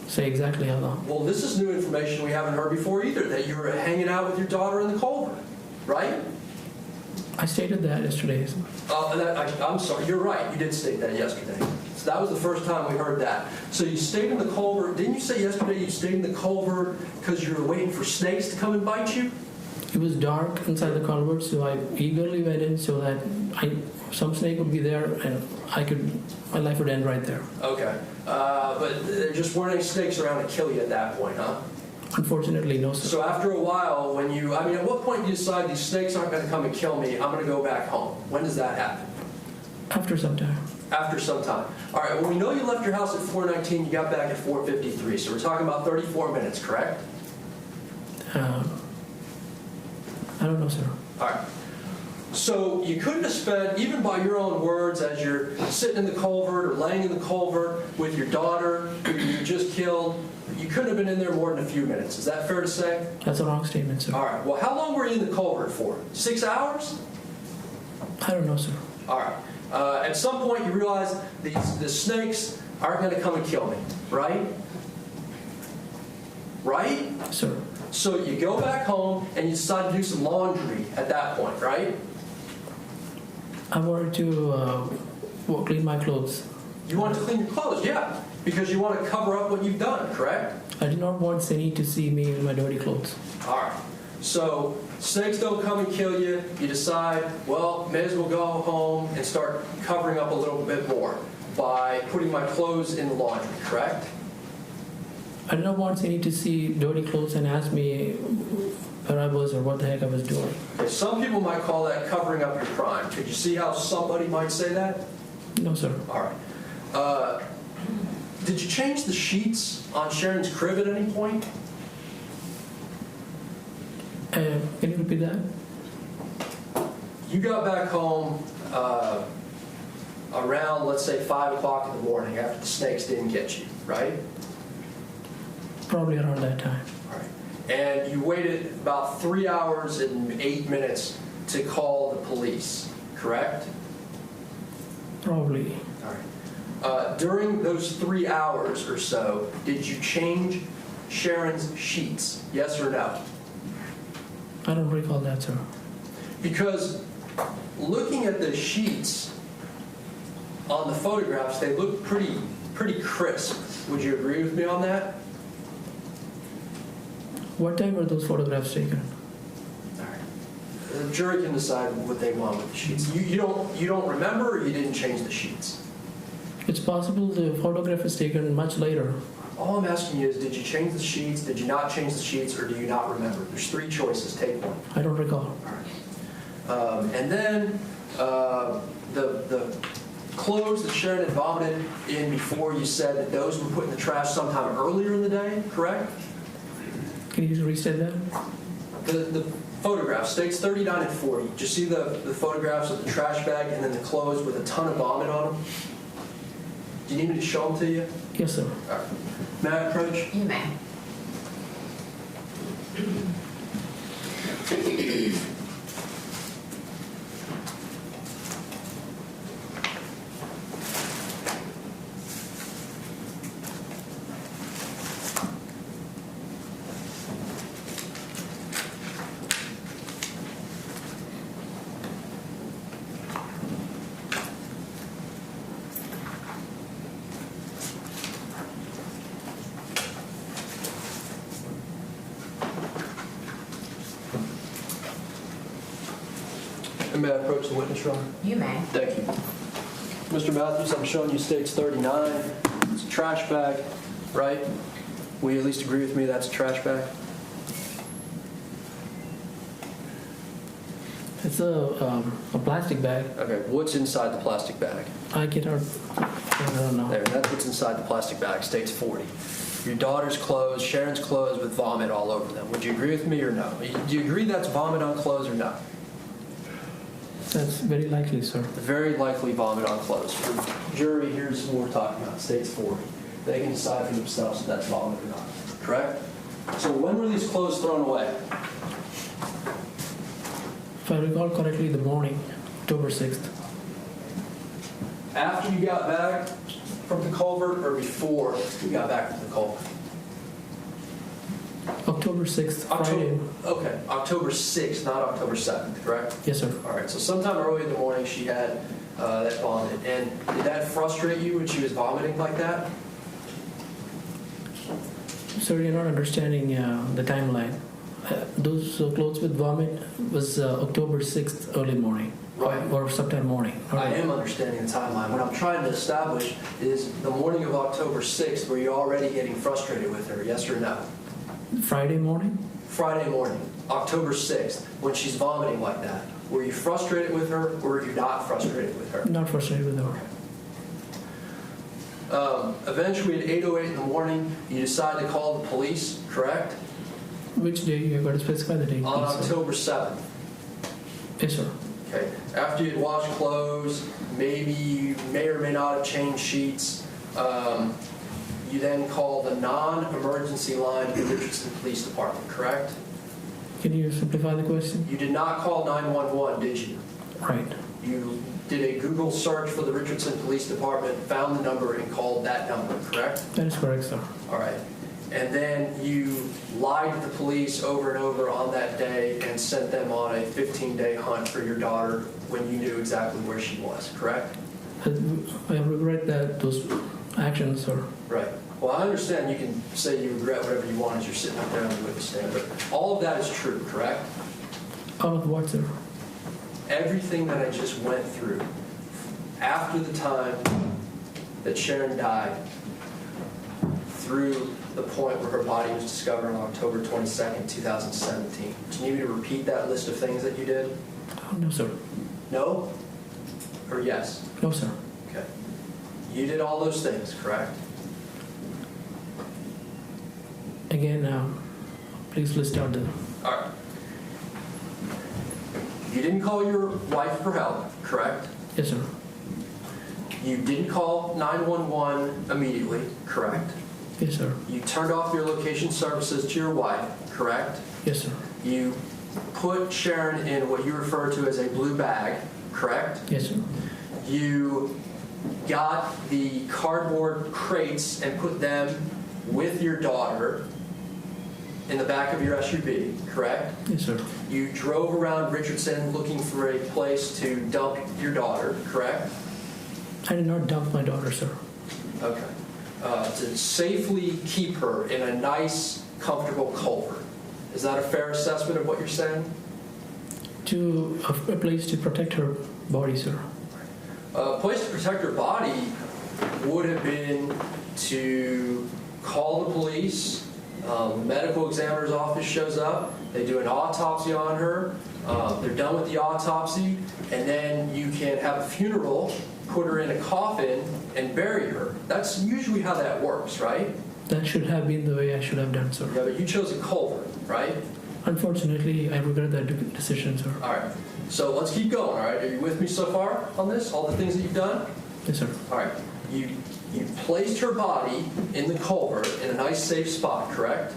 say exactly how long. Well, this is new information we haven't heard before either, that you were hanging out with your daughter in the culvert, right? I stated that yesterday. I'm sorry, you're right. You did state that yesterday. So that was the first time we heard that. So you stayed in the culvert. Didn't you say yesterday you stayed in the culvert because you were waiting for snakes to come and bite you? It was dark inside the culvert, so I eagerly went in so that some snake would be there, and my life would end right there. Okay. But there just weren't any snakes around to kill you at that point, huh? Unfortunately, no, sir. So after a while, at what point do you decide these snakes aren't going to come and kill me, I'm going to go back home? When does that happen? After some time. After some time. All right, well, we know you left your house at 4:19, you got back at 4:53, so we're talking about 34 minutes, correct? I don't know, sir. All right. So you couldn't have spent, even by your own words, as you're sitting in the culvert or laying in the culvert with your daughter who you just killed, you couldn't have been in there more than a few minutes. Is that fair to say? That's a wrong statement, sir. All right. Well, how long were you in the culvert for? 6 hours? I don't know, sir. All right. At some point, you realize the snakes aren't going to come and kill me, right? Right? Sir. So you go back home and you decide to do some laundry at that point, right? I wanted to clean my clothes. You want to clean your clothes, yeah, because you want to cover up what you've done, correct? I did not want Cindy to see me in my dirty clothes. All right. So snakes don't come and kill you. You decide, well, may as well go home and start covering up a little bit more by putting my clothes in the laundry, correct? I did not want Cindy to see dirty clothes and ask me where I was or what the heck I was doing. Okay, some people might call that covering up your crime. Could you see how somebody might say that? No, sir. All right. Did you change the sheets on Sharon's crib at any point? Can you repeat that? You got back home around, let's say, 5 o'clock in the morning after the snakes didn't get you, right? Probably around that time. All right. And you waited about 3 hours and 8 minutes to call the police, correct? Probably. All right. During those 3 hours or so, did you change Sharon's sheets? Yes or no? I don't recall that, sir. Because looking at the sheets on the photographs, they look pretty crisp. Would you agree with me on that? What time were those photographs taken? the jury can decide what they want with the sheets. You don't remember, or you didn't change the sheets? It's possible the photograph is taken much later. All I'm asking you is, did you change the sheets, did you not change the sheets, or do you not remember? There's 3 choices, take one. I don't recall. And then the clothes that Sharon had vomited in before, you said that those were put in the trash sometime earlier in the day, correct? Can you restate that? The photograph states 39 and 40. Did you see the photographs of the trash bag and then the clothes with a ton of vomit on them? Do you need me to show them to you? Yes, sir. All right. May I approach? You may. And may I approach the witness, Your Honor? You may. Thank you. Mr. Mathews, I'm showing you states 39. It's a trash bag, right? Will you at least agree with me that's a trash bag? It's a plastic bag. Okay, what's inside the plastic bag? I don't know. There, that's what's inside the plastic bag, states 40. Your daughter's clothes, Sharon's clothes with vomit all over them. Would you agree with me or no? Do you agree that's vomit on clothes or no? That's very likely, sir. Very likely vomit on clothes. For jury, here's what we're talking about, states 40. They can decide for themselves if that's vomit or not, correct? So when were these clothes thrown away? If I recall correctly, the morning, October 6th. After you got back from the culvert or before you got back from the culvert? October 6th, Friday. Okay, October 6th, not October 7th, correct? Yes, sir. All right, so sometime early in the morning she had that vomit. And did that frustrate you when she was vomiting like that? Sir, you're not understanding the timeline. Those clothes with vomit was October 6th, early morning. Right. Or sometime morning. I am understanding the timeline. What I'm trying to establish is the morning of October 6th, were you already getting frustrated with her, yes or no? Friday morning? Friday morning, October 6th, when she's vomiting like that, were you frustrated with her or were you not frustrated with her? Not frustrated with her. Eventually, at 8:08 in the morning, you decide to call the police, correct? Which day? You got to specify the date. On please, sir. October 7th. Yes, sir. Okay. After you'd washed clothes, maybe you may or may not have changed sheets, you then call the non-emergency line of the Richardson Police Department, correct? Can you simplify the question? You did not call 911, did you? Right. You did a Google search for the Richardson Police Department, found the number, and called that number, correct? That is correct, sir. All right. And then you lied to the police over and over on that day and sent them on a 15-day hunt for your daughter when you knew exactly where she was, correct? I regret that those actions, sir. Right. Well, I understand you can say you regret whatever you want as you're sitting up there on the witness stand, but all of that is true, correct? All of what, sir? Everything that I just went through after the time that Sharon died through the point where her body was discovered on October 22nd, 2017. Do you need me to repeat that list of things that you did? Oh, no, sir. No? Or yes? No, sir. Okay. You did all those things, correct? Again, please list out the... All right. You didn't call your wife for help, correct? Yes, sir. You didn't call 911 immediately, correct? Yes, sir. You turned off your location services to your wife, correct? Yes, sir. You put Sharon in what you refer to as a blue bag, correct? Yes, sir. You got the cardboard crates and put them with your daughter in the back of your SUV, correct? Yes, sir. You drove around Richardson looking for a place to dump your daughter, correct? I did not dump my daughter, sir. Okay. To safely keep her in a nice, comfortable culvert. Is that a fair assessment of what you're saying? to a place to protect her body, sir. A place to protect her body would have been to call the police. Medical examiner's office shows up. They do an autopsy on her. They're done with the autopsy, and then you can have a funeral, put her in a coffin, and bury her. That's usually how that works, right? That should have been the way I should have done, sir. Yeah, but you chose a culvert, right? Unfortunately, I regret that decision, sir. All right. So let's keep going, all right? Are you with me so far on this? All the things that you've done? Yes, sir. All right. You placed her body in the culvert in a nice, safe spot, correct?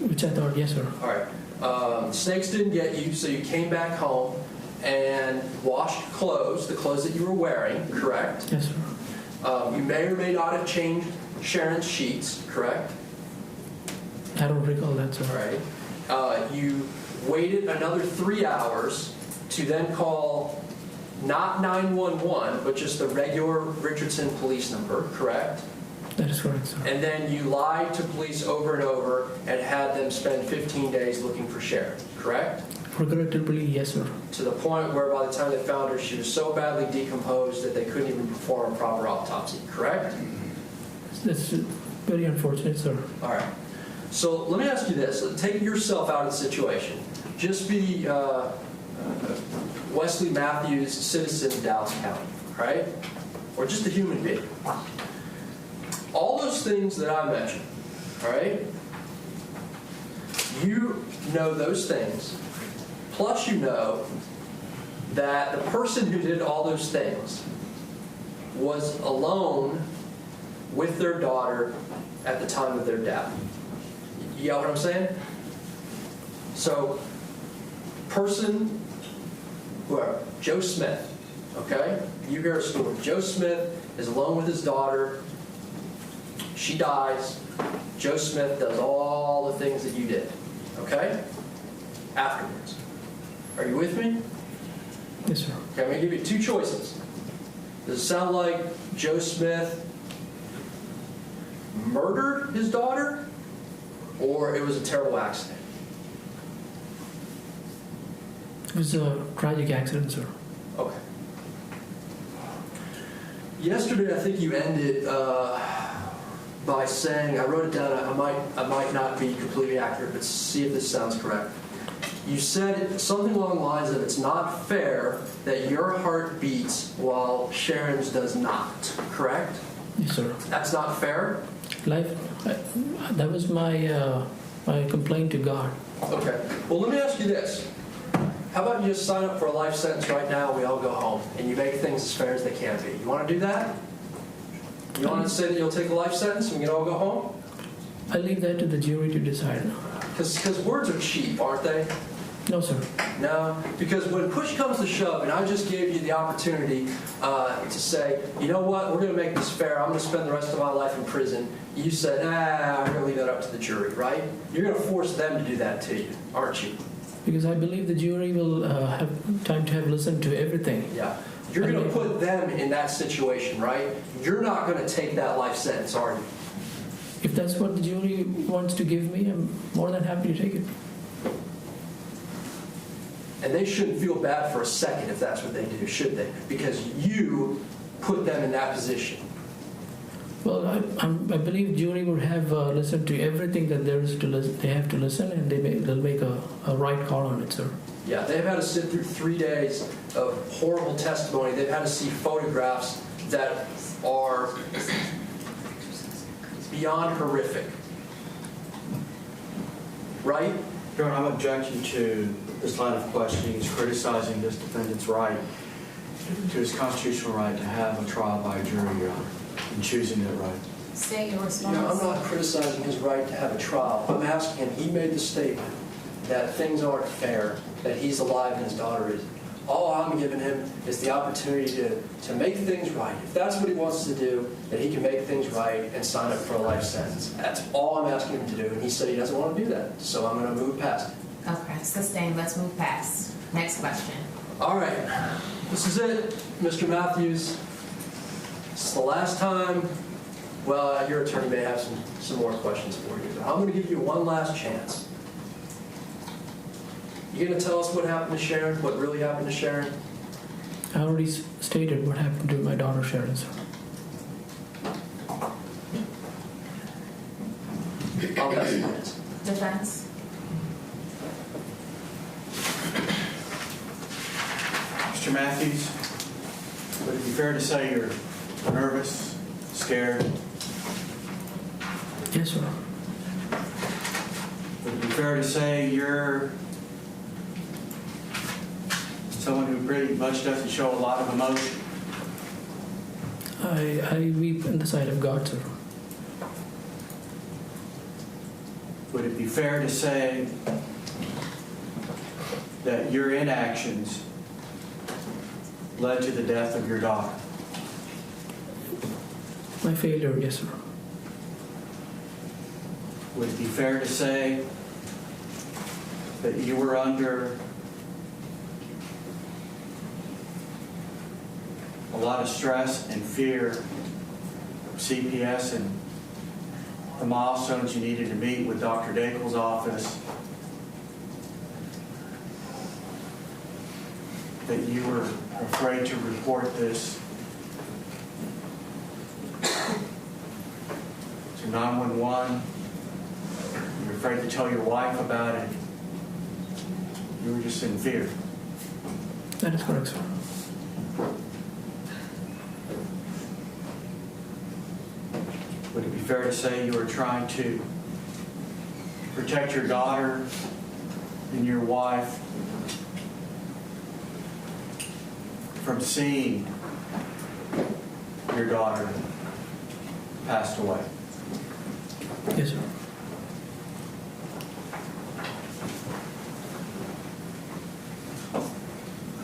Which I thought, yes, sir. All right. Snakes didn't get you, so you came back home and washed clothes, the clothes that you were wearing, correct? Yes, sir. You may or may not have changed Sharon's sheets, correct? I don't recall that, sir. All right. You waited another 3 hours to then call not 911, but just the regular Richardson police number, correct? That is correct, sir. And then you lied to police over and over and had them spend 15 days looking for Sharon, correct? Regrettably, yes, sir. To the point where by the time they found her, she was so badly decomposed that they couldn't even perform a proper autopsy, correct? That's very unfortunate, sir. All right. So let me ask you this. Take yourself out of the situation. Just be Wesley Mathews, citizen of Dallas County, right? Or just a human being. All those things that I mentioned, all right? You know those things. Plus you know that the person who did all those things was alone with their daughter at the time of their death. You get what I'm saying? So, person, whoever, Joe Smith, okay? You hear a story. Joe Smith is alone with his daughter. She dies. Joe Smith does all the things that you did, okay? Afterwards. Are you with me? Yes, sir. Okay, I'm going to give you two choices. Does it sound like Joe Smith murdered his daughter, or it was a terrible accident? It was a tragic accident, sir. Okay. Yesterday, I think you ended by saying, I wrote it down, I might not be completely accurate, but see if this sounds correct. You said something along the lines of, it's not fair that your heart beats while Sharon's does not, correct? Yes, sir. That's not fair? That was my my complaint to God. Okay. Well, let me ask you this. How about you just sign up for a life sentence right now, we all go home, and you make things as fair as they can be. You want to do that? You want to say that you'll take a life sentence and we can all go home? I leave that to the jury to decide. Because words are cheap, aren't they? No, sir. No, because when push comes to shove, and I just gave you the opportunity to say, you know what, we're going to make this fair, I'm going to spend the rest of my life in prison. You said, I'm going to leave that up to the jury, right? You're going to force them to do that to you, aren't you? Because I believe the jury will have time to have listened to everything. Yeah. You're going to put them in that situation, right? You're not going to take that life sentence, are you? If that's what the jury wants to give me, I'm more than happy to take it. And they shouldn't feel bad for a second if that's what they do, should they? Because you put them in that position. Well, I believe jury would have listened to everything that there is to listen. They have to listen, and they'll make a right call on it, sir. Yeah, they've had to sit through 3 days of horrible testimony. They've had to see photographs that are beyond horrific. Right? Your Honor, I'm objecting to this line of questioning. He's criticizing this defendant's right to his constitutional right to have a trial by a jury, Your Honor, and choosing that right. State your response. You know, I'm not criticizing his right to have a trial. I'm asking him, he made the statement that things aren't fair, that he's alive and his daughter isn't. All I'm giving him is the opportunity to make things right. If that's what he wants to do, then he can make things right and sign up for a life sentence. That's all I'm asking him to do, and he said he doesn't want to do that, so I'm going to move past it. Okay, sustained. Let's move past. Next question. All right, this is it, Mr. Mathews. This is the last time. Well, your attorney may have some more questions for you, but I'm going to give you one last chance. You gonna tell us what happened to Sharon? What really happened to Sharon? I already stated what happened to my daughter Sharon, sir. I'll pass the minutes. Defense? Mr. Mathews, would it be fair to say you're nervous, scared? Yes, sir. Would it be fair to say you're someone who pretty much doesn't show a lot of emotion? I weep in the sight of God, sir. Would it be fair to say that your inactions led to the death of your daughter? My failure, yes, sir. Would it be fair to say that you were under a lot of stress and fear of CPS and the milestones you needed to meet with Dr. Dakel's office, that you were afraid to report this to 911, you were afraid to tell your wife about it, you were just in fear? That is correct, sir. Would it be fair to say you were trying to protect your daughter and your wife from seeing your daughter passed away? Yes, sir.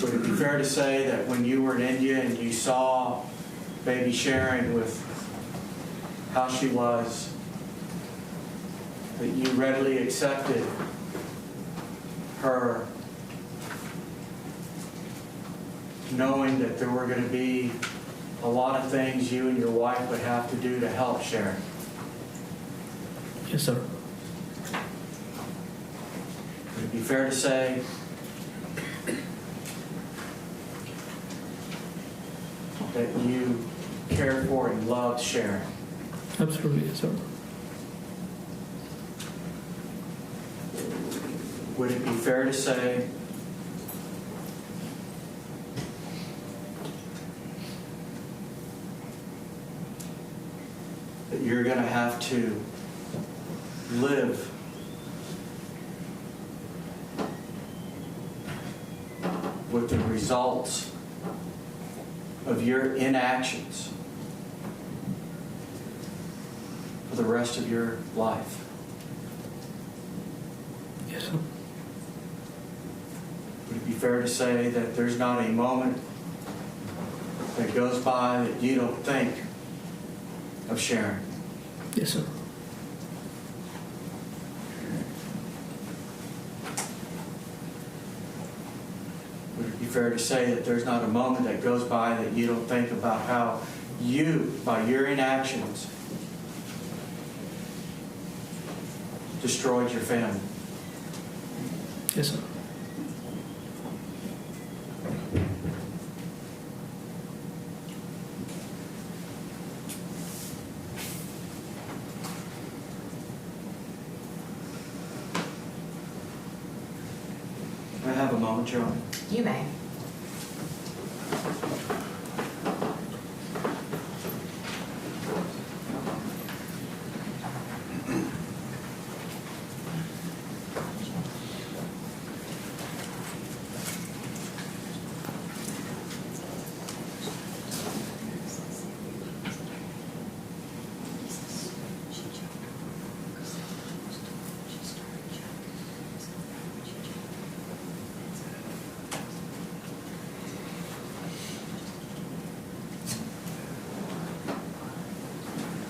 Would it be fair to say that when you were in India and you saw baby Sharon with how she was, that you readily accepted her, knowing that there were going to be a lot of things you and your wife would have to do to help Sharon? Yes, sir. Would it be fair to say that you cared for and loved Sharon? Absolutely, yes, sir. Would it be fair to say that you're going to have to live with the results of your inactions for the rest of your life? Yes, sir. Would it be fair to say that there's not a moment that goes by that you don't think of Sharon? Yes, sir. Would it be fair to say that there's not a moment that goes by that you don't think about how you, by your inactions, destroyed your family? Yes, sir. Can I have a moment, Joe? You may.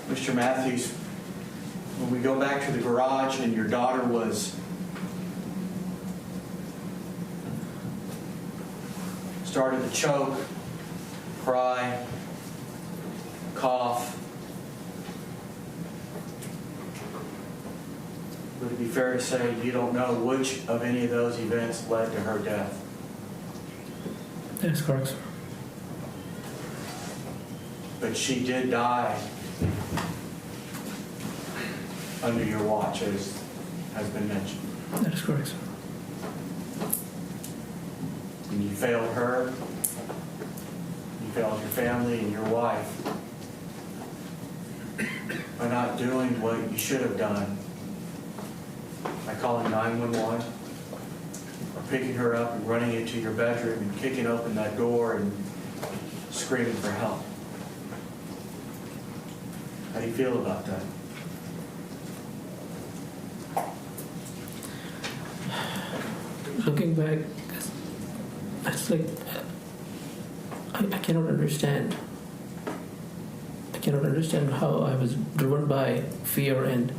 Mr. Mathews, when we go back to the garage and your daughter started to choke, cry, cough, would it it be fair to say you don't know which of any of those events led to her death? That is correct, sir. But she did die under your watch, as has been mentioned. That is correct, sir. And you failed her, you failed your family and your wife by not doing what you should have done, by calling 911 or picking her up and running into your bedroom and kicking open that door and screaming for help. How do you feel about that? Looking back, it's like I cannot understand. I cannot understand how I was driven by fear and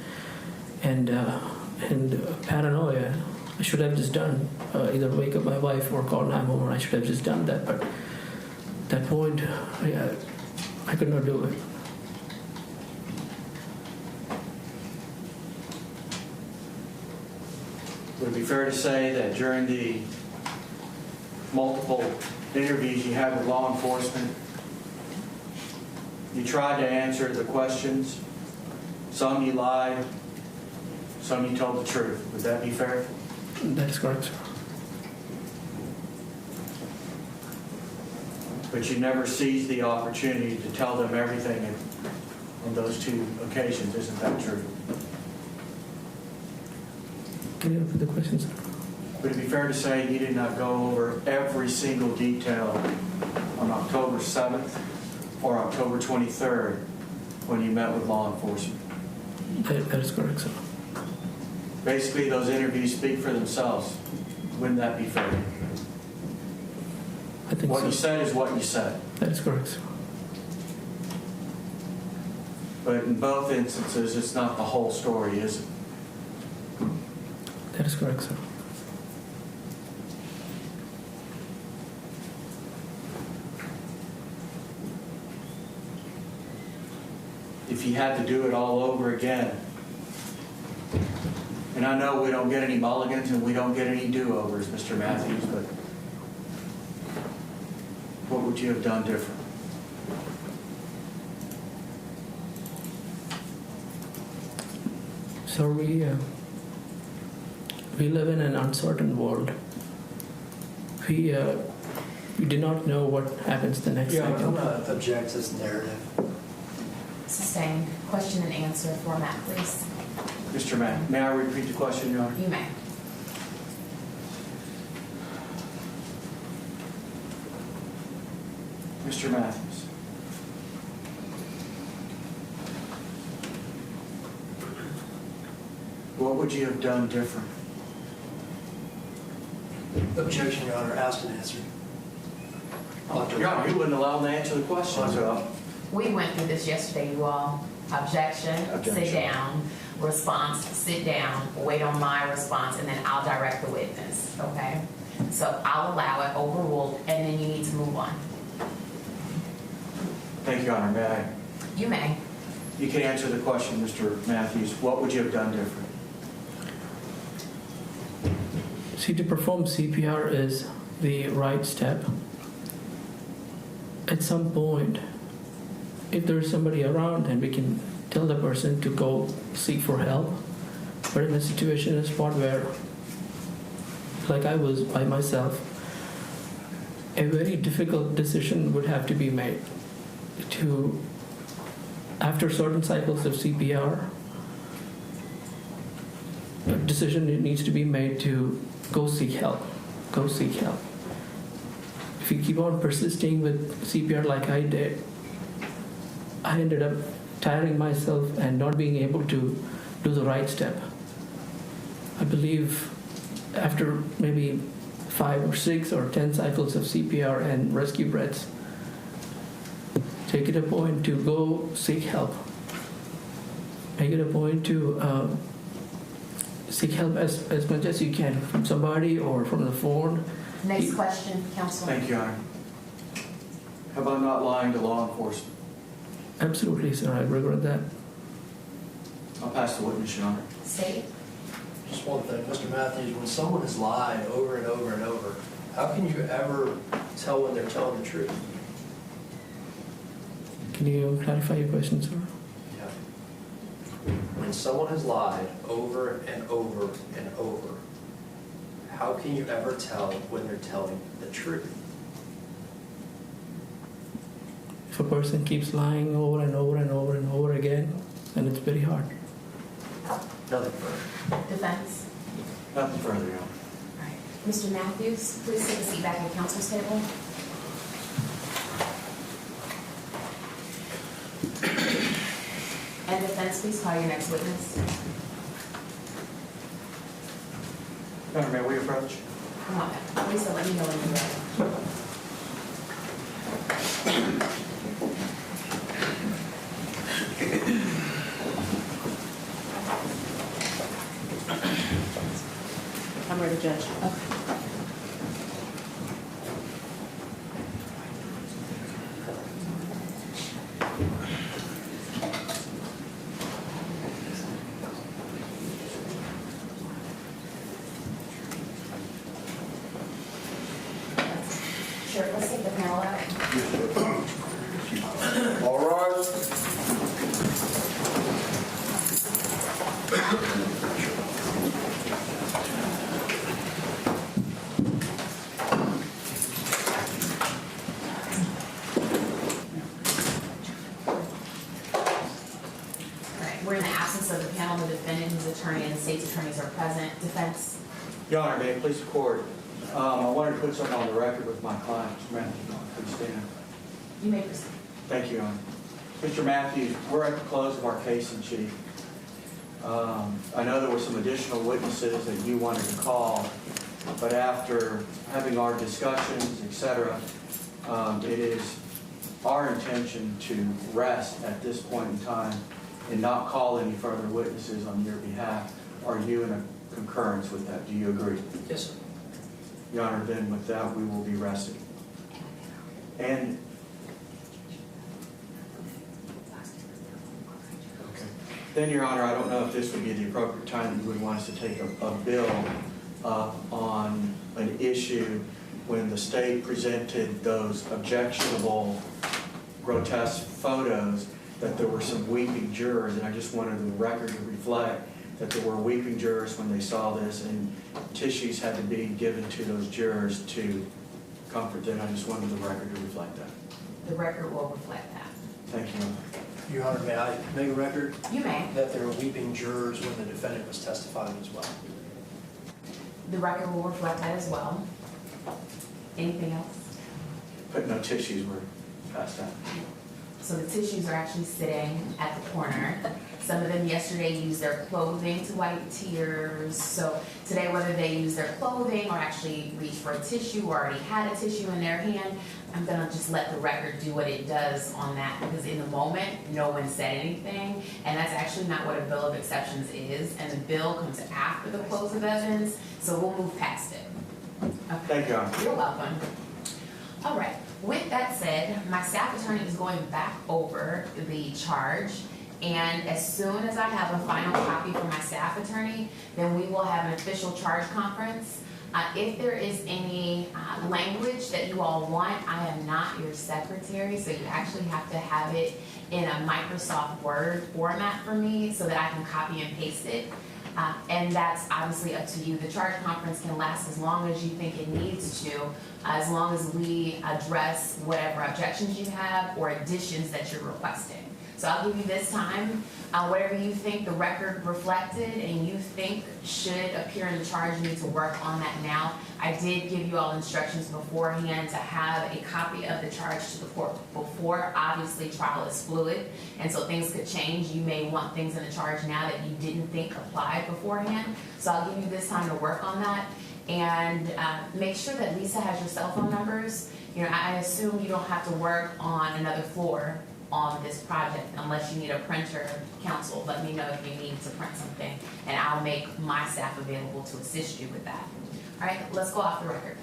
paranoia. I should have just done either wake up my wife or call 911. I should have just done that, but at that point, I could not do it. Would it be fair to say that during the multiple interviews you had with law enforcement, you tried to answer the questions? Some you lied, some you told the truth. Would that be fair? That is correct, sir. But you never seized the opportunity to tell them everything on those two occasions. Isn't that true? Can you repeat the question, sir? Would it be fair to say you did not go over every single detail on October 7th or October 23rd when you met with law enforcement? That is correct, sir. Basically, those interviews speak for themselves. Wouldn't that be fair? I think What so. you said is what you said. That is correct, sir. But in both instances, it's not the whole story, is it? That is correct, sir. If you had to do it all over again, and I know we don't get any mulligans and we don't get any do-overs, Mr. Mathews, but what would you have done different? So we live in an uncertain world. We do not know what happens the next Yeah, I'm second. going to object to this narrative. Sustained. Question and answer format, please. Mr. Matt, may I repeat the question, Your Honor? You may. Mr. Mathews, what would you have done different? Objection, Your Honor. Asked and answered. Your Honor, you wouldn't allow them to answer the question, so We went through this yesterday, you all. Objection, Objection. sit down. Response, sit down, wait on my response, and then I'll direct the witness, okay? So I'll allow it, overruled, and then you need to move on. thank you, Your Honor. May I? You may. You can answer the question, Mr. Mathews. What would you have done different? See, to perform CPR is the right step. At some point, if there's somebody around, then we can tell the person to go seek for help. But in a situation, in a spot where, like I was by myself, a very difficult decision would have to be made to, after certain cycles of CPR, a decision needs to be made to go seek help. Go seek help. If you keep on persisting with CPR like I did, I ended up tiring myself and not being able to do the right step. I believe after maybe 5 or 6 or 10 cycles of CPR and rescue breaths, take it a point to go seek help. Make it a point to seek help as much as you can from somebody or from the phone. Next question, counsel. Thank you, Your Honor. How about not lying to law enforcement? Absolutely, sir. I regret that. I'll pass the witness, Your Honor. State. just one thing, Mr. Matthews, when someone has lied over and over and over, how can you ever tell when they're telling the truth? Can you clarify your question, sir? Yeah. When someone has lied over and over and over, how can you ever tell when they're telling the truth? If a person keeps lying over and over and over and over again, then it's very hard. Nothing further. Defense? Nothing further, Your Honor. All right. Mr. Matthews, please take a seat back at counsel's table. And defense, please call your next witness. Your Honor, may we approach? Come on, Lisa, let me know when you're ready. I'm ready, Judge. Sure, let's take the panel out. All rise. All right, we're in the absence of the panel, the defendant, his attorney, and the state's attorneys are present. Defense? Your Honor, may it please the court, I wanted to put something on the record with my client, Mr. Matthews. Please stand. You may proceed. Thank you, Your Honor. Mr. Matthews, we're at the close of our case in chief. I know there were some additional witnesses that you wanted to call, but after having our discussions, et cetera, it is our intention to rest at this point in time and not call any further witnesses on your behalf. Are you in a concurrence with that? Do you agree? Yes, sir. Your Honor, then with that, we will be resting. And okay. Then, Your Honor, I don't know if this would be the appropriate time that you would want us to take a bill on an issue when the state presented those objectionable, grotesque photos, that there were some weeping jurors, and I just wanted the record to reflect that there were weeping jurors when they saw this, and tissues had to be given to those jurors to comfort them. I just wanted the record to reflect that. The record will reflect that. Thank you. Your Honor, may I make a record You may. that there were weeping jurors when the defendant was testifying as well? The record will reflect that as well. Anything else? But no tissues were passed out. So the tissues are actually sitting at the corner. Some of them yesterday used their clothing to wipe tears. So today, whether they use their clothing or actually reach for a tissue or already had a tissue in their hand, I'm gonna just let the record do what it does on that, because in the moment, no one said anything, and that's actually not what a bill of exceptions is, and the bill comes after the close of evidence, so we'll move past it. Okay. Thank you, Your Honor. You're welcome. All right, with that said, my staff attorney is going back over the charge, and as soon as I have a final copy from my staff attorney, then we will have an official charge conference. If there is any language that you all want, I am not your secretary, so you actually have to have it in a Microsoft Word format for me so that I can copy and paste it. And that's obviously up to you. The charge conference can last as long as you think it needs to, as long as we address whatever objections you have or additions that you're requesting. So I'll give you this time, whatever you think the record reflected and you think should appear in the charge, you need to work on that now. I did give you all instructions beforehand to have a copy of the charge to the court before. Obviously, trial is fluid, and so things could change. You may want things in the charge now that you didn't think applied beforehand. So I'll give you this time to work on that. And make sure that Lisa has your cell phone numbers. You know, I assume you don't have to work on another floor on this project unless you need a printer. Counsel, let me know if you need to print something, and I'll make my staff available to assist you with that. All right, let's go off the record.